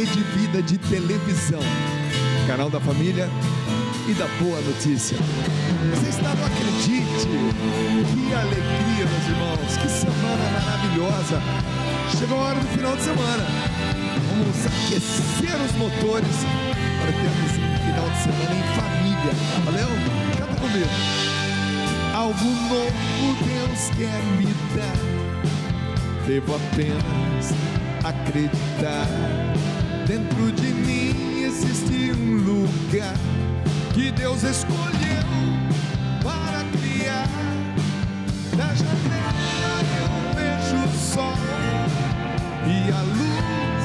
Rede Vida de televisão, canal da família e da boa notícia. Você está no Acredite. Que alegria, meus irmãos, que semana maravilhosa. Chegou a hora do final de semana. Vamos aquecer os motores para termos um final de semana em família. Valeu? Canta comigo. Algo novo Deus quer me dar, devo apenas acreditar. Dentro de mim existe um lugar que Deus escolheu para criar. Da janela eu vejo o sol e a luz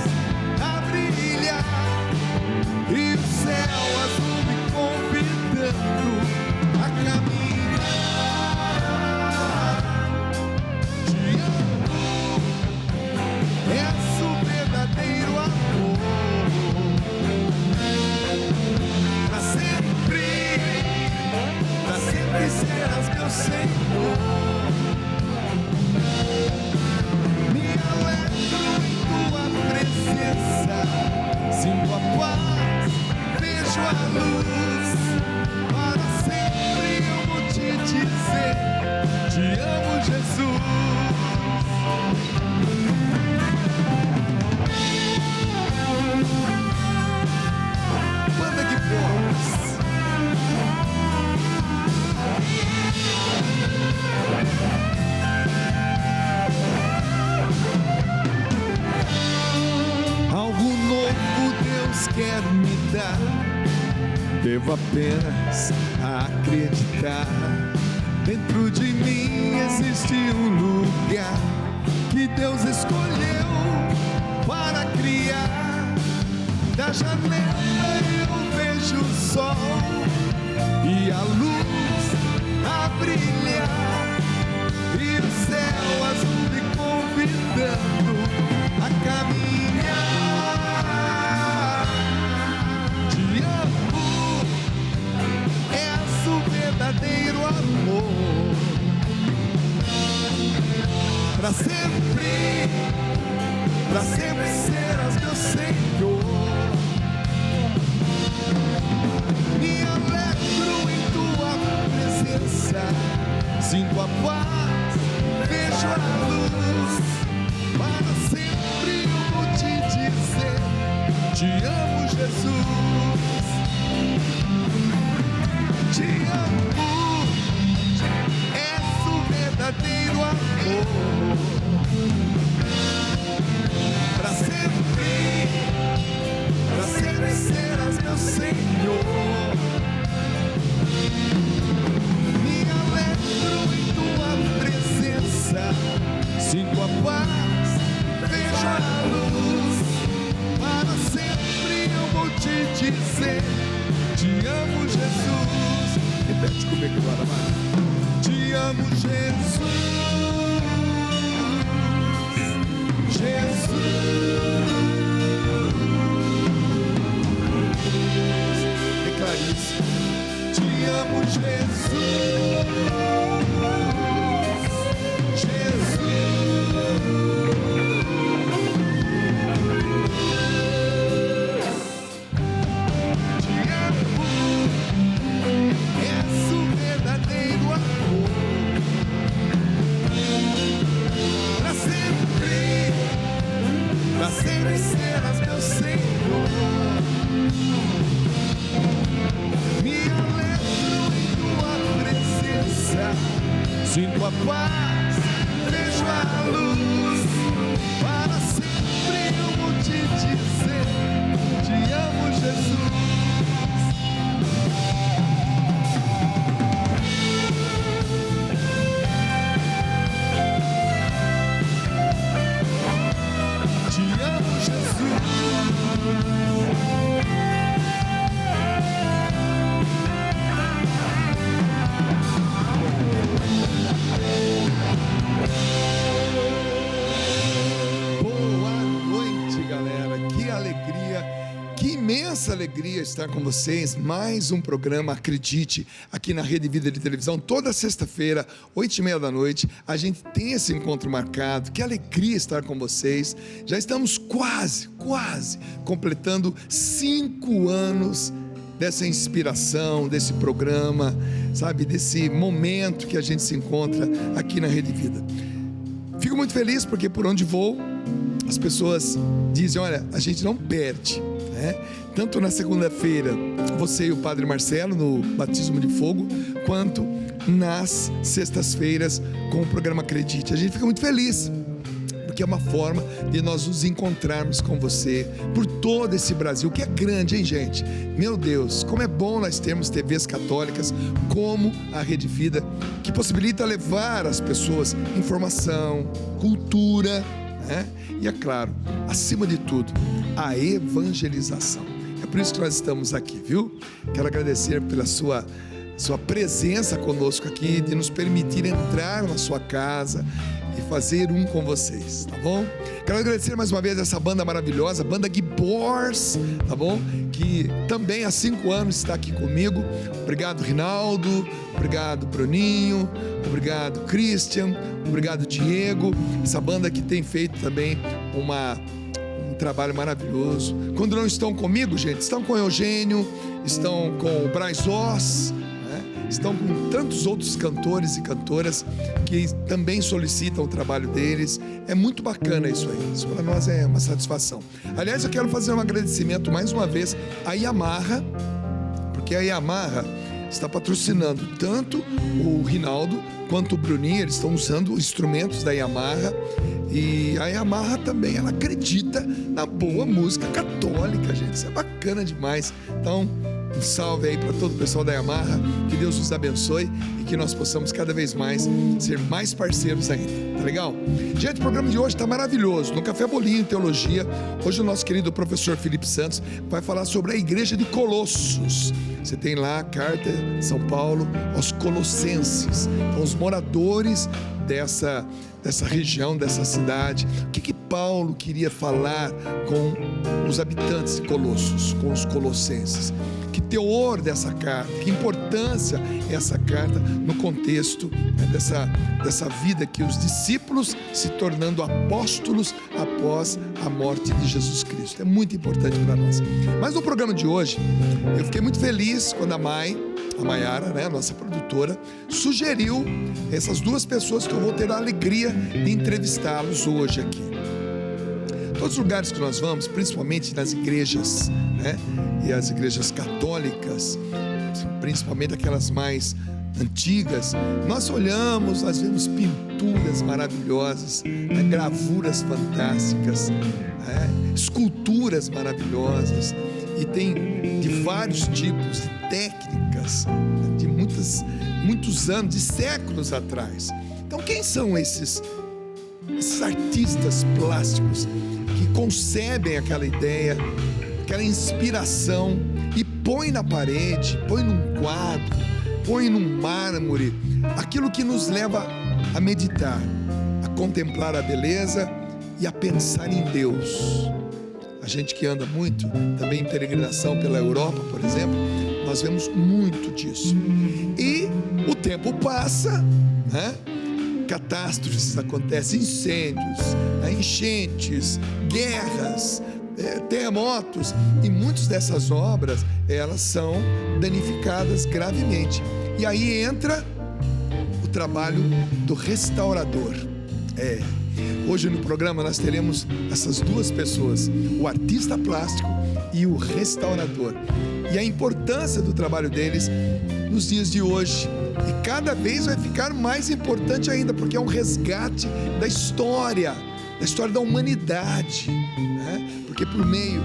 a brilhar, e o céu azul me convidando a caminhar. Te amo, és o verdadeiro amor. Pra sempre serás meu Senhor. Me alegro em tua presença, sinto a paz, vejo a luz. Para sempre eu vou te dizer, te amo, Jesus. Banda de Boas. Algo novo Deus quer me dar, devo apenas acreditar. Dentro de mim existe um lugar que Deus escolheu para criar. Da janela eu vejo o sol e a luz a brilhar, e o céu azul me convidando a caminhar. Te amo, és o verdadeiro amor. Pra sempre serás meu Senhor. Me alegro em tua presença, sinto a paz, vejo a luz. Para sempre eu vou te dizer, te amo, Jesus. Te amo, és o verdadeiro amor. Para sempre serás meu Senhor. Me alegro em tua presença, sinto a paz, vejo a luz. Para sempre eu vou te dizer, te amo, Jesus. Repete comigo agora, vai. Te amo, Jesus. Jesus. Declare isso. Te amo, Jesus. Pra sempre serás meu Senhor. Me alegro em tua presença, sinto a paz, vejo a luz. Para sempre eu vou te dizer, te amo, Jesus. alegria estar com vocês. Mais um programa, acredite, aqui na Rede Vida de Televisão. Toda sexta-feira, 8h30 da noite, a gente tem esse encontro marcado. Que alegria estar com vocês. Já estamos quase completando 5 anos dessa inspiração, desse programa, sabe, desse momento que a gente se encontra aqui na Rede Vida. Fico muito feliz porque por onde vou, as pessoas dizem, olha, a gente não perde, né? Tanto na segunda-feira, você e o Padre Marcelo no Batismo de Fogo, quanto nas sextas-feiras com o programa Acredite. A gente fica muito feliz, porque é uma forma de nós nos encontrarmos com você por todo esse Brasil, que é grande, hein, gente? Meu Deus, como é bom nós termos TVs católicas como a Rede Vida, que possibilita levar às pessoas informação, cultura, né? E é claro, acima de tudo, a evangelização. É por isso que nós estamos aqui, viu? Quero agradecer pela sua presença conosco aqui, de nos permitir entrar na sua casa e fazer um com vocês, tá bom? Quero agradecer mais uma vez essa banda maravilhosa, a banda Gibors, tá bom? Que também há 5 anos está aqui comigo. Obrigado, Rinaldo, obrigado, Bruninho, obrigado, Christian, obrigado, Diego. Essa banda que tem feito também um trabalho maravilhoso. Quando não estão comigo, gente, estão com o Eugênio, estão com o Braz Oz, estão com tantos outros cantores e cantoras que também solicitam o trabalho deles. É muito bacana isso aí, isso para nós é uma satisfação. Aliás, eu quero fazer um agradecimento mais uma vez à Yamaha, porque a Yamaha está patrocinando tanto o Rinaldo quanto o Bruninho. Eles estão usando instrumentos da Yamaha, e a Yamaha também, ela acredita na boa música católica, gente, isso é bacana demais. Então, um salve aí para todo o pessoal da Yamaha, que Deus nos abençoe e que nós possamos cada vez mais ser mais parceiros ainda, tá legal? Gente, o programa de hoje está maravilhoso. No Café Bolinho Teologia, hoje o nosso querido professor Felipe Santos vai falar sobre a igreja de Colossos. Você tem lá a carta de São Paulo aos Colossenses, então, os moradores dessa região, dessa cidade. O que Paulo queria falar com os habitantes de Colossos, com os colossenses? Que teor dessa carta, que importância é essa carta no contexto, né, dessa vida que os discípulos se tornando apóstolos após a morte de Jesus Cristo. É muito importante para nós. Mas no programa de hoje, eu fiquei muito feliz quando a Maiara, né, nossa produtora, sugeriu essas 2 pessoas que eu vou ter a alegria de entrevistá-los hoje aqui. Todos os lugares que nós vamos, principalmente nas igrejas, né, e as igrejas católicas, principalmente aquelas mais antigas, nós olhamos, nós vemos pinturas maravilhosas, né, gravuras fantásticas, né, esculturas maravilhosas, e tem de vários tipos de técnicas, de muitos anos, de séculos atrás. Então, quem são esses artistas plásticos que concebem aquela ideia, aquela inspiração e põe na parede, põe num quadro, põe num mármore, aquilo que nos leva a meditar, a contemplar a beleza e a pensar em Deus? A gente que anda muito, também em peregrinação pela Europa, por exemplo, nós vemos muito disso. E o tempo passa, né? Catástrofes acontecem, incêndios, enchentes, guerras, terremotos, e muitas dessas obras, elas são danificadas gravemente. E aí entra o trabalho do restaurador. Hoje no programa nós teremos essas 2 pessoas, o artista plástico e o restaurador, e a importância do trabalho deles nos dias de hoje, e cada vez vai ficar mais importante ainda, porque é um resgate da história da humanidade, né? Porque por meio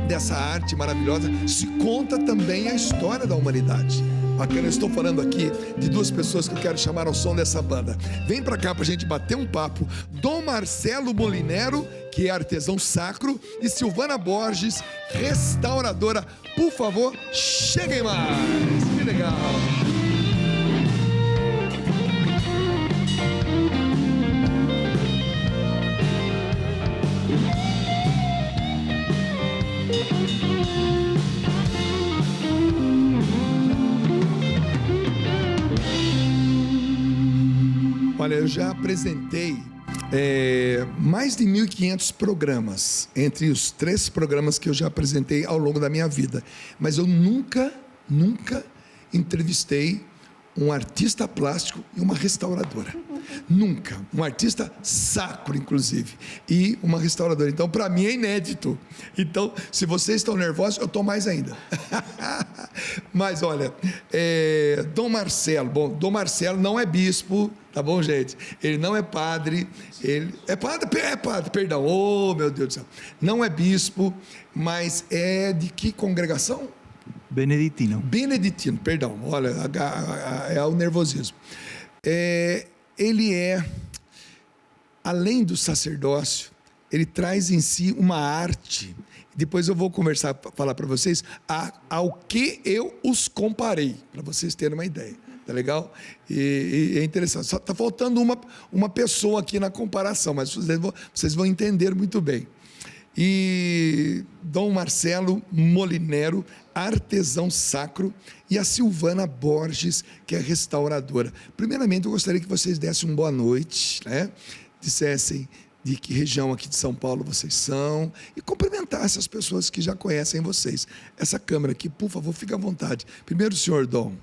dessa arte maravilhosa se conta também a história da humanidade. Bacana, eu estou falando aqui de 2 pessoas que eu quero chamar ao som dessa banda. Vem pra cá pra gente bater um papo. Dom Marcelo Molinero, que é artesão sacro, e Silvana Borges, restauradora. Por favor, cheguem mais. Que legal. Olha, eu já apresentei mais de 1.500 programas, entre os 3 programas que eu já apresentei ao longo da minha vida. Mas eu nunca entrevistei um artista plástico e uma restauradora. Nunca. Um artista sacro, inclusive, e uma restauradora. Então, para mim é inédito. Então, se vocês estão nervosos, eu estou mais ainda. Mas, olha, Dom Marcelo. Bom, Dom Marcelo não é bispo, tá bom, gente? Ele não é padre. Ele é padre, perdão. Oh, meu Deus do céu. Não é bispo, mas é de que congregação? Beneditino, perdão. Olha, é o nervosismo. Ele além do sacerdócio, ele traz em si uma arte. Depois eu vou falar para vocês ao que eu os comparei, para vocês terem uma ideia. Tá legal? E é interessante. Só está faltando uma pessoa aqui na comparação, mas vocês vão entender muito bem. E Dom Marcelo Molinero, artesão sacro, e a Silvana Borges, que é restauradora. Primeiramente, eu gostaria que vocês dessem uma boa noite, né? Dissessem de que região aqui de São Paulo vocês são, e cumprimentassem as pessoas que já conhecem vocês. Essa câmera aqui, por favor, fique à vontade. Primeiro o senhor Dom.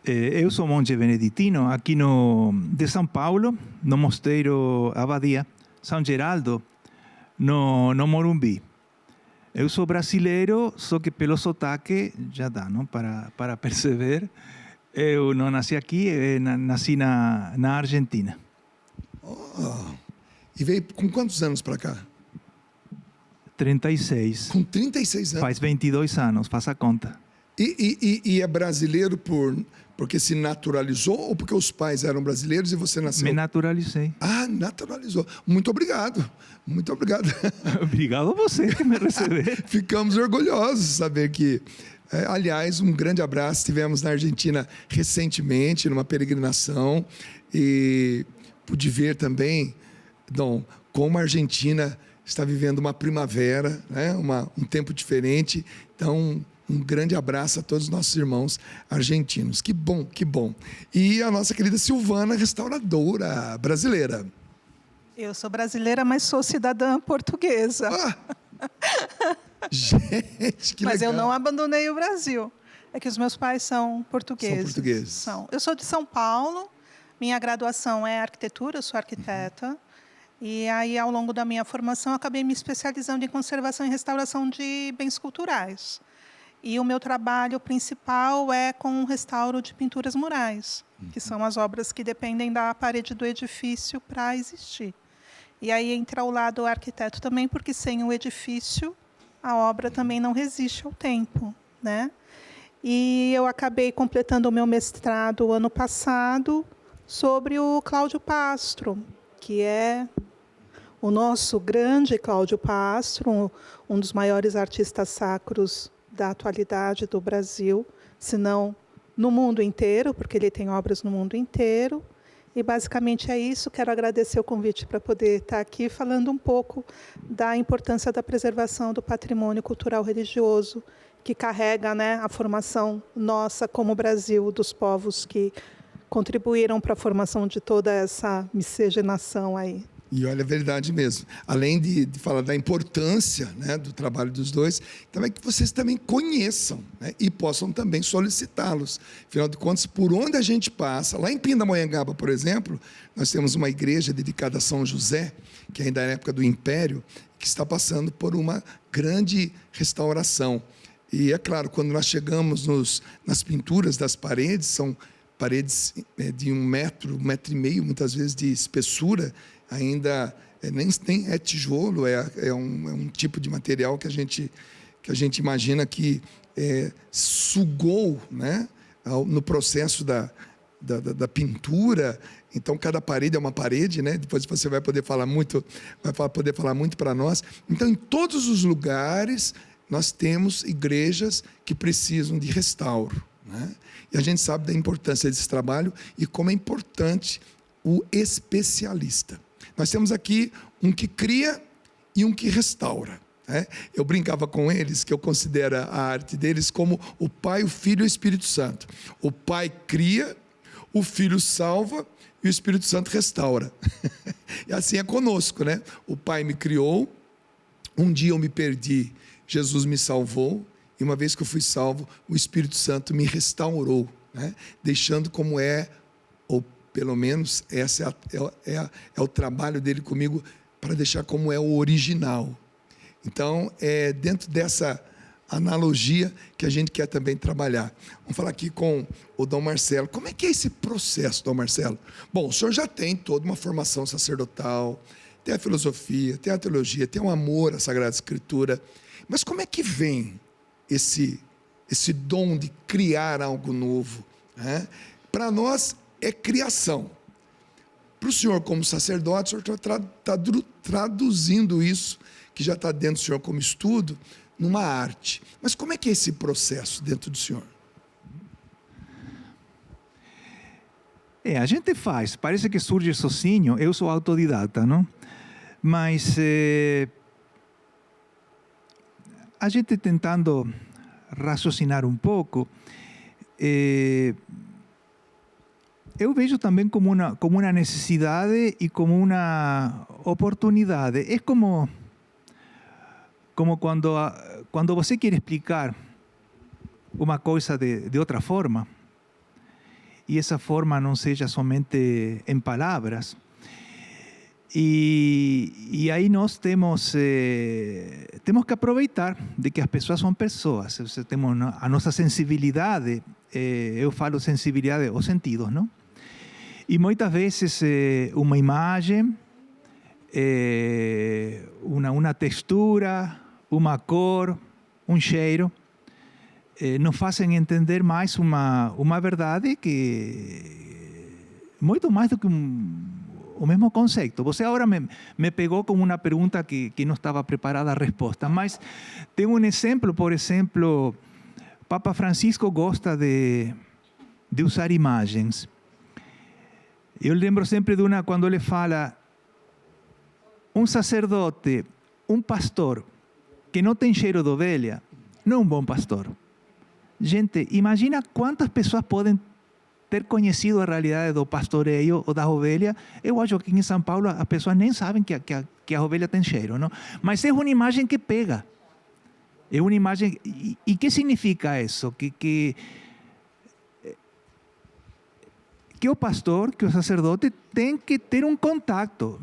Eu sou monge beneditino, aqui de São Paulo, no Mosteiro Abadia, São Geraldo, no Morumbi. Eu sou brasileiro, só que pelo sotaque já dá, não? Para perceber. Eu não nasci aqui, nasci na Argentina. Oh, e veio com quantos anos para cá? 36. Com 36 anos? Faz 22 anos, faça a conta. E é brasileiro porque se naturalizou ou porque os pais eram brasileiros e você nasceu? Me naturalizei. Ah, naturalizou. Muito obrigado. Muito obrigado. Obrigado a você que me recebeu. Ficamos orgulhosos de saber que... aliás, um grande abraço. Estivemos na Argentina recentemente, numa peregrinação, e pude ver também, Dom, como a Argentina está vivendo uma primavera, né? Um tempo diferente. Então, um grande abraço a todos os nossos irmãos argentinos. Que bom, que bom. E a nossa querida Silvana, restauradora brasileira. Eu sou brasileira, mas sou cidadã portuguesa. Gente, que mas legal. eu não abandonei o Brasil. É que os meus pais são portugueses. São portugueses. São. Eu sou de São Paulo. Minha graduação é arquitetura, eu sou arquiteta. Uhum. E aí, ao longo da minha formação, acabei me especializando em conservação e restauração de bens culturais. E o meu trabalho principal é com o restauro de pinturas murais, que são as obras que dependem da parede do edifício para existir. E aí entra o lado arquiteto também, porque sem o edifício, a obra também não resiste ao tempo, né? E eu acabei completando o meu mestrado ano passado sobre o Cláudio Pastro, que é o nosso grande Cláudio Pastro, um dos maiores artistas sacros da atualidade do Brasil, se não no mundo inteiro, porque ele tem obras no mundo inteiro. E basicamente é isso. Quero agradecer o convite para poder estar aqui falando um pouco da importância da preservação do patrimônio cultural religioso, que carrega, né, a formação nossa como Brasil, dos povos que contribuíram para a formação de toda essa miscigenação aí. E olha, é verdade mesmo. Além de falar da importância, né, do trabalho dos dois, também que vocês também conheçam, né, e possam também solicitá-los. Afinal de contas, por onde a gente passa, lá em Pindamonhangaba, por exemplo, nós temos uma igreja dedicada a São José, que ainda é na época do Império, que está passando por uma grande restauração. E é claro, quando nós chegamos nas pinturas das paredes, são paredes de 1 metro, 1,5 metro, muitas vezes de espessura, ainda nem é tijolo, é um tipo de material que a gente imagina que sugou, né, no processo da pintura. Então cada parede é uma parede, né? Depois você vai poder falar muito para nós. Então, em todos os lugares nós temos igrejas que precisam de restauro, né? E a gente sabe da importância desse trabalho e como é importante o especialista. Nós temos aqui um que cria e um que restaura, né? Eu brincava com eles que eu considero a arte deles como o Pai, o Filho e o Espírito Santo. O Pai cria, o Filho salva e o Espírito Santo restaura. E assim é conosco, né? O Pai me criou, um dia eu me perdi, Jesus me salvou, e uma vez que eu fui salvo, o Espírito Santo me restaurou, né? Deixando como é, ou pelo menos esse é o trabalho dele comigo, para deixar como é o original. Então, é dentro dessa analogia que a gente quer também trabalhar. Vamos falar aqui com o Dom Marcelo. Como é que é esse processo, Dom Marcelo? Bom, o senhor já tem toda uma formação sacerdotal, tem a filosofia, tem a teologia, tem o amor à Sagrada Escritura, mas como é que vem esse dom de criar algo novo, né? Para nós é criação. Para o senhor como sacerdote, o senhor está traduzindo isso, que já está dentro do senhor como estudo, numa arte. Mas como é que é esse processo dentro do senhor? A gente faz, parece que surge sozinho, eu sou autodidata, não? Mas a gente tentando raciocinar um pouco, eu vejo também como uma necessidade e como uma oportunidade. É como quando você quer explicar uma coisa de outra forma, e essa forma não seja somente em palavras. E aí nós temos que aproveitar de que as pessoas são pessoas. Temos a nossa sensibilidade, eu falo sensibilidade, os sentidos, não? E muitas vezes uma imagem, uma textura, uma cor, um cheiro, nos fazem entender mais uma verdade que muito mais do que o mesmo conceito. Você agora me pegou com uma pergunta que não estava preparada a resposta, mas tem um exemplo, por exemplo, Papa Francisco gosta de usar imagens. Eu lembro sempre de quando ele fala, um sacerdote, um pastor, que não tem cheiro de ovelha, não é um bom pastor. Gente, imagina quantas pessoas podem ter conhecido a realidade do pastoreio ou das ovelhas. Eu acho que aqui em São Paulo as pessoas nem sabem que a ovelha tem cheiro, não? Mas é uma imagem que pega. É uma imagem... E que significa isso? Que o pastor, que o sacerdote tem que ter um contato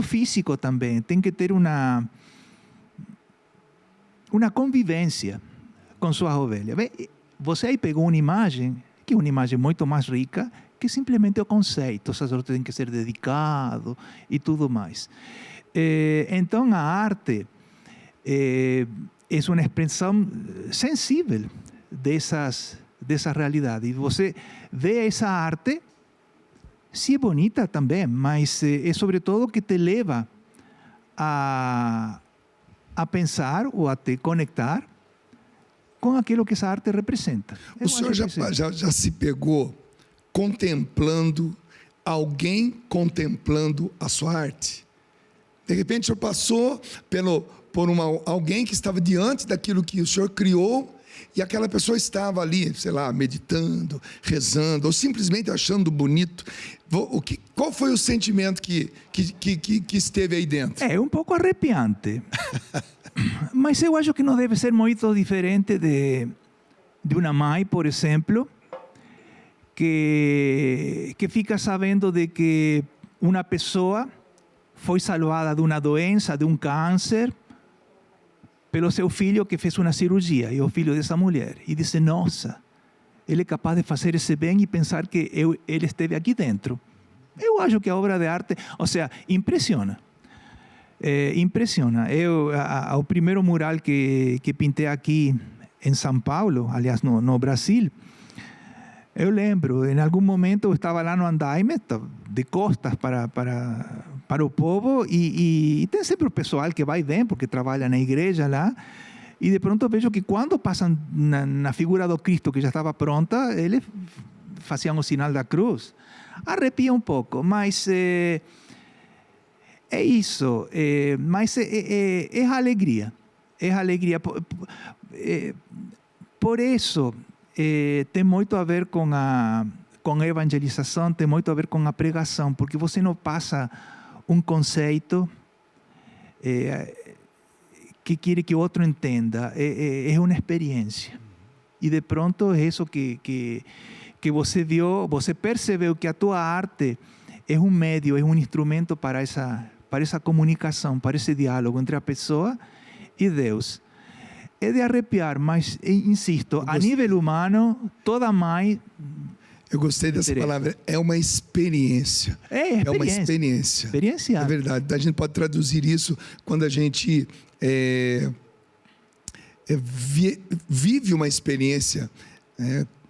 físico também, tem que ter uma convivência com suas ovelhas. Você aí pegou uma imagem, que é uma imagem muito mais rica, que simplesmente o conceito, o sacerdote tem que ser dedicado e tudo mais. Então a arte é uma expressão sensível dessa realidade. E você vê essa arte, se é bonita também, mas é sobretudo que te leva a pensar ou a te conectar com aquilo que essa arte representa. O senhor já se pegou contemplando alguém contemplando a sua arte? De repente o senhor passou por alguém que estava diante daquilo que o senhor criou, e aquela pessoa estava ali, sei lá, meditando, rezando, ou simplesmente achando bonito. Qual foi o sentimento que esteve aí dentro? É um pouco arrepiante. Mas eu acho que não deve ser muito diferente de uma mãe, por exemplo, que fica sabendo de que uma pessoa foi salvada de uma doença, de um câncer, pelo seu filho que fez uma cirurgia, e o filho dessa mulher. E diz, nossa, ele é capaz de fazer esse bem e pensar que ele esteve aqui dentro. Eu acho que a obra de arte, impressiona. Impressiona. O primeiro mural que pintei aqui em São Paulo, aliás, no Brasil, eu lembro, em algum momento eu estava lá no andaime, de costas para o povo, e tem sempre o pessoal que vai e vem, porque trabalha na igreja lá, e de pronto vejo que quando passam na figura do Cristo, que já estava pronta, eles faziam o sinal da cruz. Arrepia um pouco, mas é isso, mas é alegria. É alegria. Por isso, tem muito a ver com com a evangelização, tem muito a ver com a pregação, porque você não passa um conceito que quer que o outro entenda, é uma experiência. E de pronto é isso que você viu, você percebeu que a tua arte é um meio, é um instrumento para essa comunicação, para esse diálogo entre a pessoa e Deus. É de arrepiar, mas, insisto, a nível humano, toda mãe... Eu gostei dessa palavra, é uma experiência. É uma experiência. Experienciar. É verdade, a gente pode traduzir isso quando a gente vive uma experiência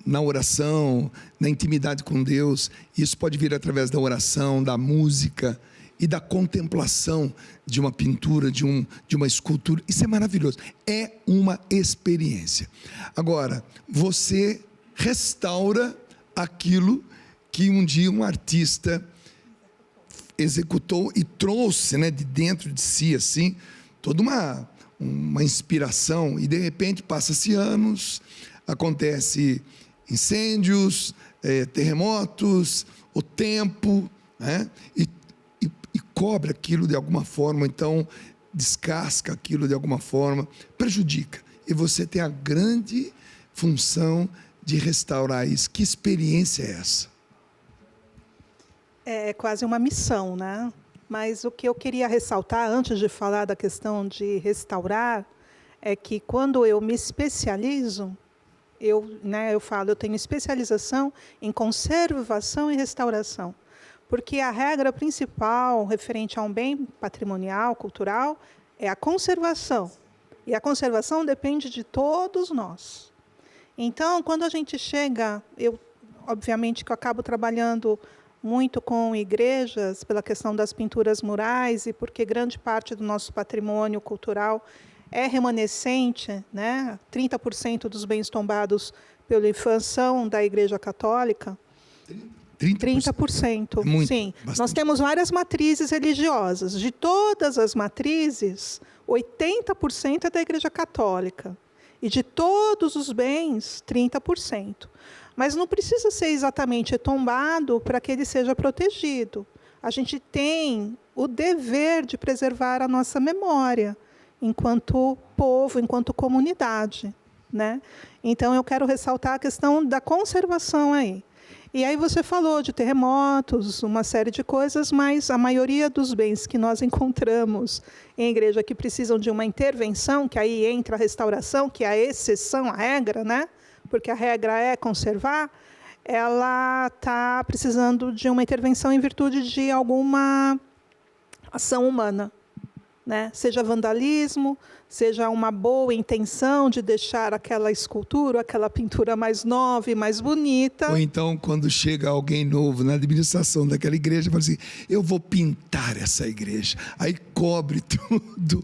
na oração, na intimidade com Deus. Isso pode vir através da oração, da música e da contemplação de uma pintura, de uma escultura. Isso é maravilhoso. É uma experiência. Agora, você restaura aquilo que um dia um artista executou e trouxe, de dentro de si, assim, toda uma inspiração, e de repente passa-se anos, acontece incêndios, terremotos, o tempo, e cobre aquilo de alguma forma, então descasca aquilo de alguma forma, prejudica, e você tem a grande função de restaurar isso. Que experiência é essa? É quase uma missão, né? Mas o que eu queria ressaltar, antes de falar da questão de restaurar, é que quando eu me especializo, eu tenho especialização em conservação e restauração. Porque a regra principal referente a um bem patrimonial, cultural, é a conservação. E a conservação depende de todos nós. Então, quando a gente chega, obviamente que eu acabo trabalhando muito com igrejas, pela questão das pinturas murais, e porque grande parte do nosso patrimônio cultural é remanescente, 30% dos bens tombados pelo IFAM são da Igreja Católica. 30%. Muito, sim. bastante. Nós temos várias matrizes religiosas. De todas as matrizes, 80% é da Igreja Católica. E de todos os bens, 30%. Mas não precisa ser exatamente tombado para que ele seja protegido. A gente tem o dever de preservar a nossa memória, enquanto povo, enquanto comunidade. Então, eu quero ressaltar a questão da conservação aí. E aí você falou de terremotos, uma série de coisas, mas a maioria dos bens que nós encontramos em igreja que precisam de uma intervenção, que aí entra a restauração, que é a exceção à regra, porque a regra é conservar, ela está precisando de uma intervenção em virtude de alguma ação humana. Seja vandalismo, seja uma boa intenção de deixar aquela escultura, aquela pintura mais nova e mais bonita. Ou então, quando chega alguém novo na administração daquela igreja, fala assim, eu vou pintar essa igreja. Aí cobre tudo.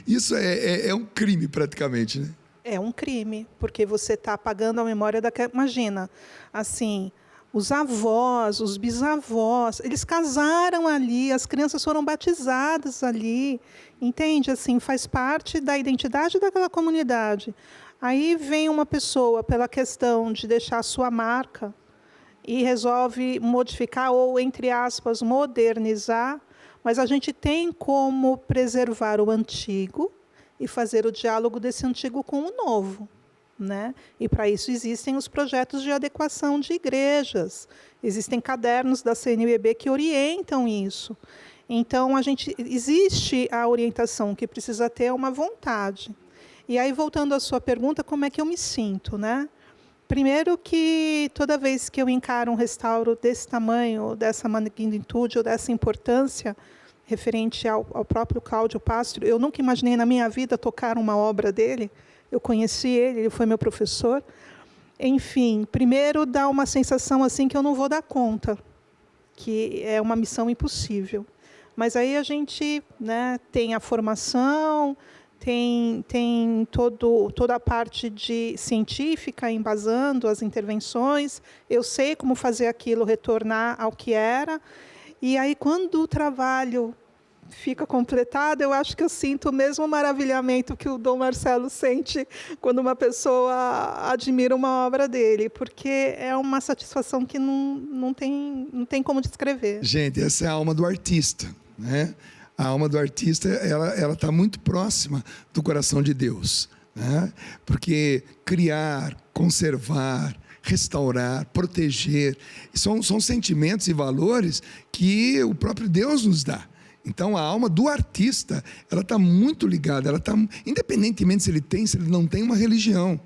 Isso é um crime praticamente, É um crime, porque você está apagando a memória daquela... Imagina, assim... Os avós, os bisavós, eles casaram ali, as crianças foram batizadas ali, entende? Assim, faz parte da identidade daquela comunidade. Aí vem uma pessoa pela questão de deixar a sua marca e resolve modificar ou, entre aspas, modernizar, mas a gente tem como preservar o antigo e fazer o diálogo desse antigo com o novo. E para isso existem os projetos de adequação de igrejas, existem cadernos da CNBB que orientam isso. Então, existe a orientação, que precisa ter uma vontade. E aí, voltando à sua pergunta, como é que eu me sinto? Primeiro que toda vez que eu encaro um restauro desse tamanho, dessa magnitude ou dessa importância, referente ao próprio Cláudio Pastro, eu nunca imaginei na minha vida tocar uma obra dele. Eu conheci ele foi meu professor. Enfim, primeiro dá uma sensação assim que eu não vou dar conta, que é uma missão impossível. Mas aí a gente tem a formação, tem toda a parte científica embasando as intervenções, eu sei como fazer aquilo retornar ao que era. E aí, quando o trabalho fica completada, eu acho que eu sinto o mesmo maravilhamento que o Dom Marcelo sente quando uma pessoa admira uma obra dele, porque é uma satisfação que não tem como descrever. Gente, essa é a alma do artista, né? A alma do artista, ela está muito próxima do coração de Deus, né? Porque criar, conservar, restaurar, proteger, são sentimentos e valores que o próprio Deus nos dá. Então, a alma do artista, ela está muito ligada, ela está, independentemente se ele não tem uma religião.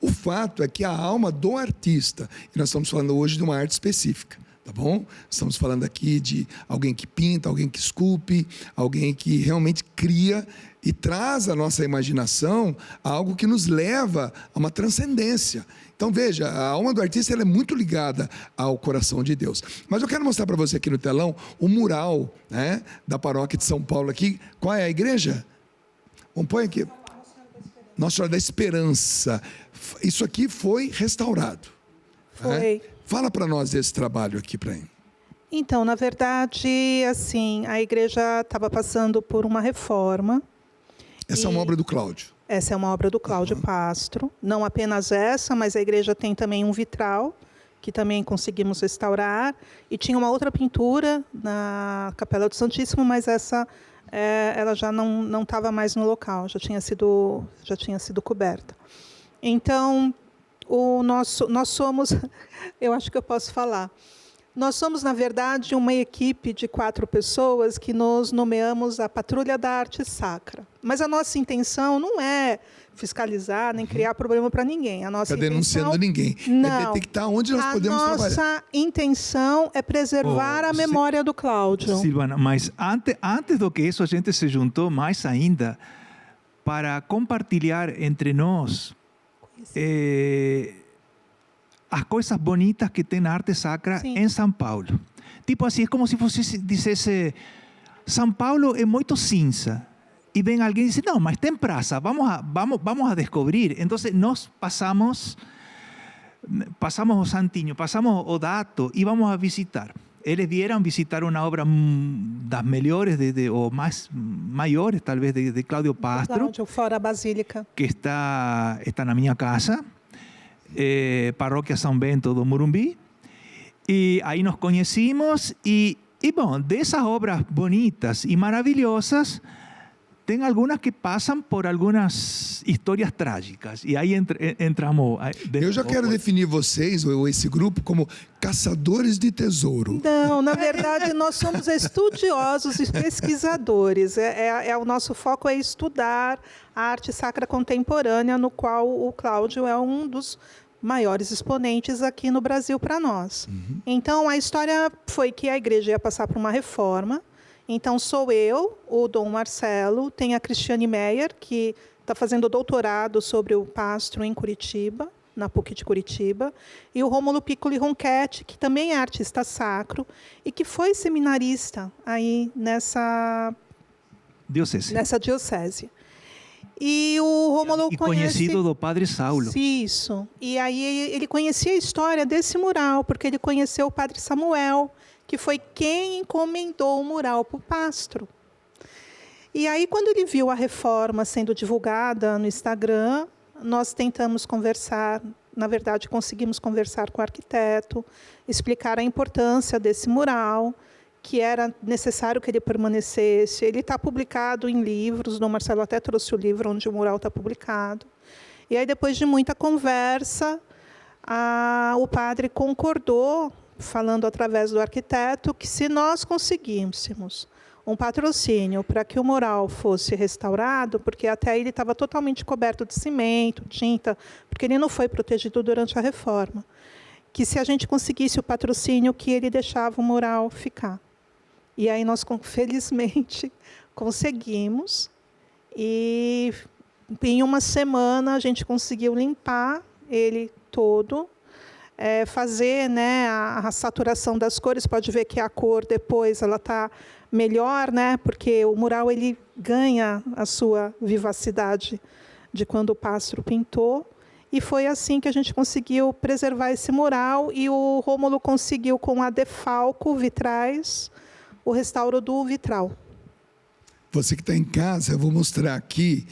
O fato é que a alma do artista, e nós estamos falando hoje de uma arte específica, tá bom? Estamos falando aqui de alguém que pinta, alguém que esculpe, alguém que realmente cria e traz à nossa imaginação algo que nos leva a uma transcendência. Então veja, a alma do artista ela é muito ligada ao coração de Deus. Mas eu quero mostrar para você aqui no telão o mural, né, da paróquia de São Paulo aqui. Qual é a igreja? Vamos pôr aqui. Nossa Senhora da Esperança. Isso aqui foi restaurado. Foi. Né? Fala para nós desse trabalho aqui, para ele. Então, na verdade, assim, a igreja estava passando por uma reforma. Essa é uma obra do Cláudio. Essa é uma obra do Cláudio Pastro. Não apenas essa, mas a igreja tem também um vitral, que também conseguimos restaurar. E tinha uma outra pintura na Capela do Santíssimo, mas essa ela já não estava mais no local, já tinha sido coberta. Então, nós somos, eu acho que eu posso falar, nós somos, na verdade, uma equipe de 4 pessoas que nos nomeamos a Patrulha da Arte Sacra. Mas a nossa intenção não é fiscalizar, nem criar problema para ninguém. A nossa intenção... denunciando ninguém. Não. É detectar onde nós podemos trabalhar. A nossa intenção é preservar a memória do Cláudio. Silvana, mas antes do que isso, a gente se juntou mais ainda para compartilhar entre nós as coisas bonitas que tem na arte sacra Sim. em São Paulo. Tipo assim, é como se você dissesse, São Paulo é muito cinza. E vem alguém e diz, não, mas tem praça, vamos a descobrir. Então, nós passamos o Santinho, passamos o Dato e vamos a visitar. Eles vieram visitar uma obra das melhores, ou mais maiores, talvez, de Cláudio Pastro. Cláudio, fora a Basílica. Que está na minha casa, Paróquia São Bento do Morumbi. E aí nos conhecimos e bom, dessas obras bonitas e maravilhosas, tem algumas que passam por algumas histórias trágicas. E aí entramos... Eu já quero definir vocês, ou esse grupo, como caçadores de tesouro. Não, na verdade, nós somos estudiosos e pesquisadores. O nosso foco é estudar a arte sacra contemporânea, no qual o Cláudio é um dos maiores exponentes aqui no Brasil para nós. Uhum. Então, a história foi que a igreja ia passar por uma reforma. Então, sou eu, o Dom Marcelo, tem a Cristiane Meyer, que está fazendo doutorado sobre o Pastro em Curitiba, na PUC de Curitiba, e o Rômulo Piccoli Ronchetti, que também é artista sacro e que foi seminarista aí nessa diocese. E o Rômulo conhecido do Padre Saulo. Isso. E aí ele conhecia a história desse mural, porque ele conheceu o Padre Samuel, que foi quem encomendou o mural para o Pastro. E aí, quando ele viu a reforma sendo divulgada no Instagram, nós tentamos conversar, na verdade, conseguimos conversar com o arquiteto, explicar a importância desse mural, que era necessário que ele permanecesse. Ele está publicado em livros, o Dom Marcelo até trouxe o livro onde o mural está publicado. E aí, depois de muita conversa, o padre concordou, falando através do arquiteto, que se nós conseguíssemos um patrocínio para que o mural fosse restaurado, porque até ele estava totalmente coberto de cimento, tinta, porque ele não foi protegido durante a reforma, que se a gente conseguisse o patrocínio, que ele deixava o mural ficar. E aí nós, felizmente, conseguimos, e em uma semana a gente conseguiu limpar ele todo, fazer, né, a saturação das cores. Pode ver que a cor depois ela está melhor, né, porque o mural ele ganha a sua vivacidade de quando o Pastro pintou. E foi assim que a gente conseguiu preservar esse mural, e o Rômulo conseguiu, com a Defalco Vitrais, o restauro do vitral. você que está em casa, eu vou mostrar aqui,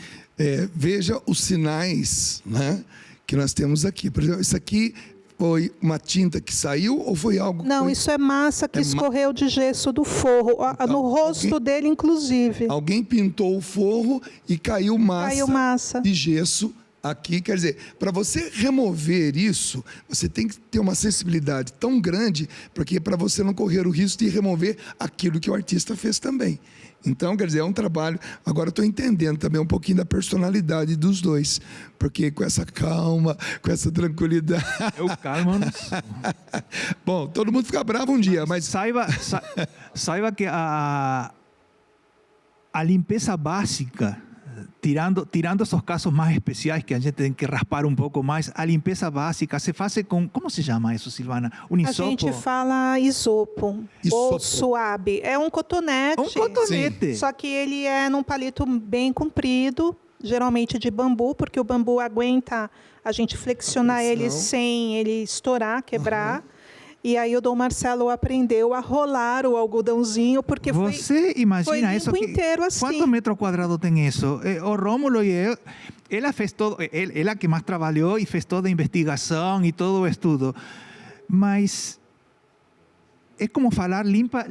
veja os sinais, né, que nós temos aqui. Por exemplo, isso aqui foi uma tinta que saiu ou foi algo... Não, isso é massa que escorreu de gesso do forro, no rosto dele, inclusive. Alguém pintou o forro e caiu massa de gesso aqui. Quer dizer, para você remover isso, você tem que ter uma sensibilidade tão grande, porque para você não correr o risco de remover aquilo que o artista fez também. Então, quer dizer, é um trabalho... Agora eu estou entendendo também um pouquinho da personalidade dos dois, porque com essa calma, com essa tranquilidade... Eu calmo. Bom, todo mundo fica bravo um dia, mas... Saiba que a limpeza básica, tirando esos casos mais especiais que a gente tem que raspar um pouco mais, a limpeza básica se faz com... Como se chama isso, Silvana? Isopo? A gente fala isopo ou suave. É um cotonete. Um cotonete. Só que ele é num palito bem comprido, geralmente de bambu, porque o bambu aguenta a gente flexionar ele sem ele estourar, quebrar. E aí o Dom Marcelo aprendeu a rolar o algodãozinho, porque você imagina foi isso? Inteiro assim. Quantos metros quadrados tem isso? O Rômulo e eu, ela fez todo, ela que mais trabalhou e fez toda a investigação e todo o estudo. Mas é como falar, limpa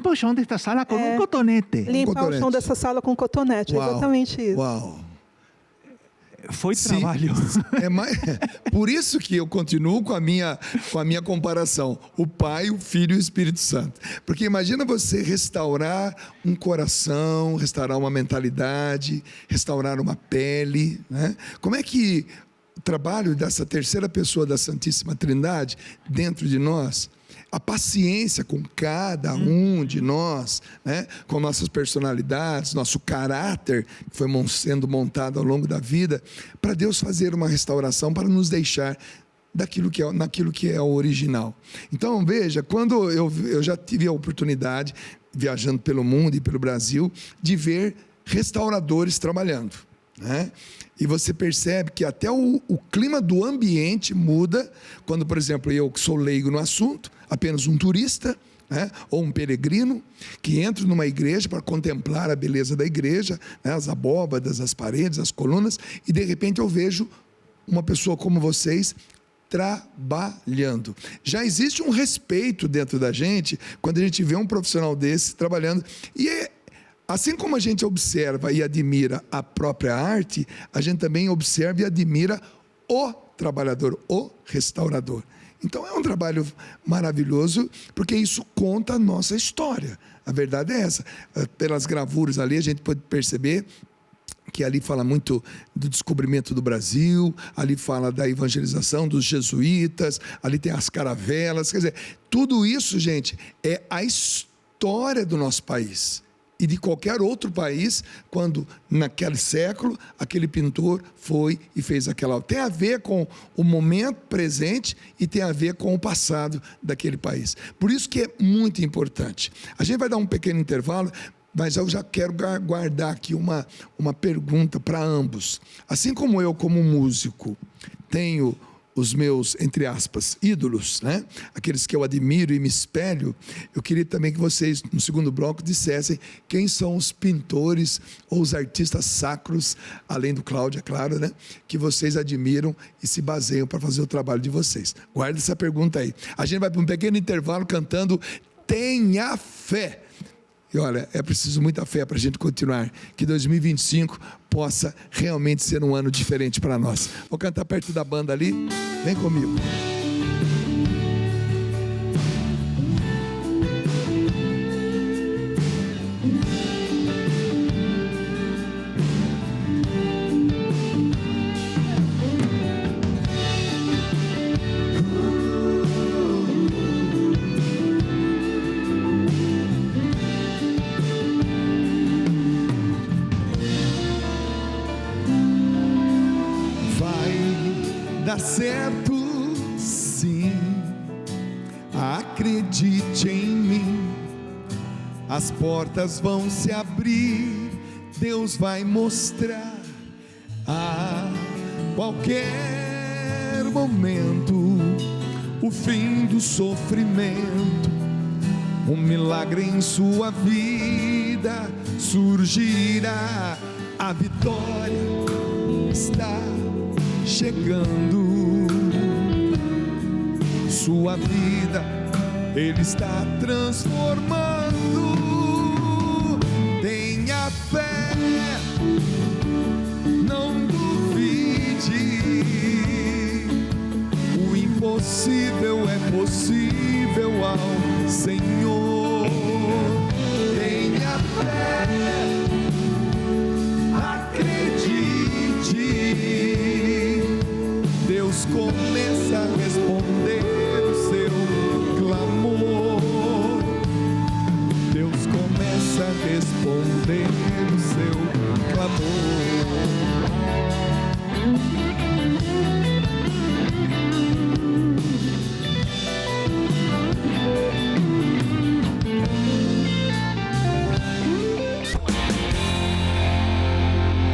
o chão desta sala com um cotonete. Limpa o chão dessa sala com cotonete, exatamente isso. Uau! Foi trabalho. Por isso que eu continuo com a minha comparação. O Pai, o Filho e o Espírito Santo. Porque imagina você restaurar um coração, restaurar uma mentalidade, restaurar uma pele, né? Como é que o trabalho dessa terceira pessoa da Santíssima Trindade dentro de nós, a paciência com cada um de nós, né? Com nossas personalidades, nosso caráter, que foi sendo montado ao longo da vida, para Deus fazer uma restauração, para nos deixar naquilo que é o original. Então, veja, quando eu já tive a oportunidade, viajando pelo mundo e pelo Brasil, de ver restauradores trabalhando, né? E você percebe que até o clima do ambiente muda quando, por exemplo, eu que sou leigo no assunto, apenas um turista, né, ou um peregrino, que entro numa igreja para contemplar a beleza da igreja, né, as abóbadas, as paredes, as colunas, e de repente eu vejo uma pessoa como vocês trabalhando. Já existe um respeito dentro da gente quando a gente vê um profissional desse trabalhando. E assim como a gente observa e admira a própria arte, a gente também observa e admira o trabalhador, o restaurador. Então é um trabalho maravilhoso, porque isso conta a nossa história. A verdade é essa. Pelas gravuras ali a gente pode perceber que ali fala muito do descobrimento do Brasil, ali fala da evangelização dos jesuítas, ali tem as caravelas, quer dizer, tudo isso, gente, é a história do nosso país. E de qualquer outro país, quando naquele século, aquele pintor foi e fez aquela obra. Tem a ver com o momento presente e tem a ver com o passado daquele país. Por isso que é muito importante. A gente vai dar um pequeno intervalo, mas eu já quero guardar aqui uma pergunta para ambos. Assim como eu, como músico, tenho os meus, entre aspas, ídolos, né? Aqueles que eu admiro e me espelho, eu queria também que vocês, no segundo bloco, dissessem quem são os pintores ou os artistas sacros, além do Cláudio, é claro, né? Que vocês admiram e se baseiam para fazer o trabalho de vocês. Guarda essa pergunta aí. A gente vai para um pequeno intervalo cantando Tenha Fé. E olha, é preciso muita fé para a gente continuar, que 2025 possa realmente ser um ano diferente para nós. Vou cantar perto da banda ali, vem comigo. Dá certo, sim, acredite em mim, as portas vão se abrir, Deus vai mostrar a qualquer momento o fim do sofrimento, Um milagre em sua vida surgirá. A vitória está chegando. Sua vida Ele está transformando. Tenha fé, não duvide. O impossível é possível ao Senhor. Tenha fé, acredite. Deus começa a responder o seu clamor. Deus começa a responder o seu clamor.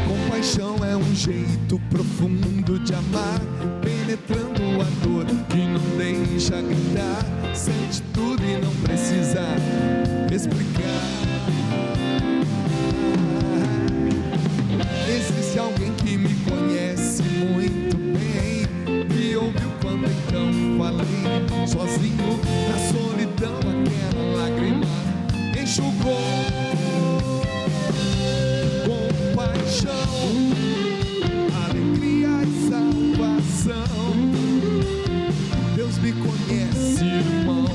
Compaixão é um jeito profundo de amar, penetrando a dor que não deixa gritar. Sente tudo e não precisa explicar. Existe alguém que me conhece muito bem, que ouviu quando então falei sozinho na solidão. Aquela lágrima enxugou. Compaixão, alegria e salvação. Deus me conhece, irmão,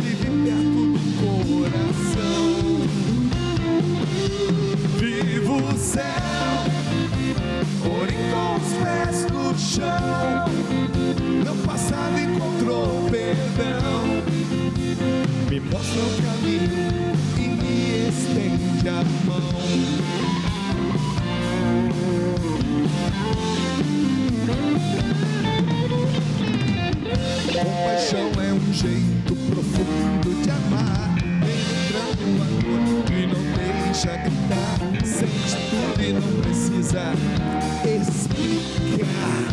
vive perto do coração. Vivo o céu, porém com os pés no chão. Meu passado encontrou perdão, me mostra o caminho e me estende a mão. Compaixão é um jeito profundo de amar, penetrando a dor e não deixa gritar. Sente tudo e não precisa explicar.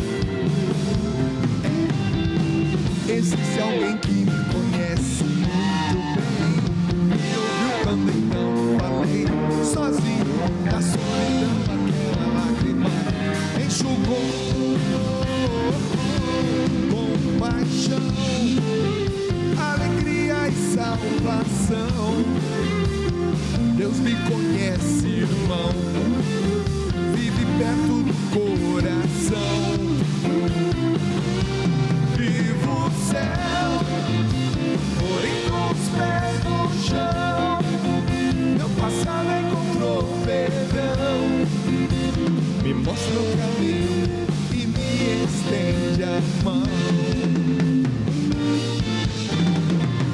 Existe alguém que me conhece muito bem, me ouviu quando então falei sozinho na solidão. Aquela lágrima enxugou. Compaixão, alegria e salvação. Deus me conhece, irmão, vive perto do coração. Vivo o céu, porém com os pés no chão. Meu passado encontrou perdão, me mostra o caminho e me estende a mão.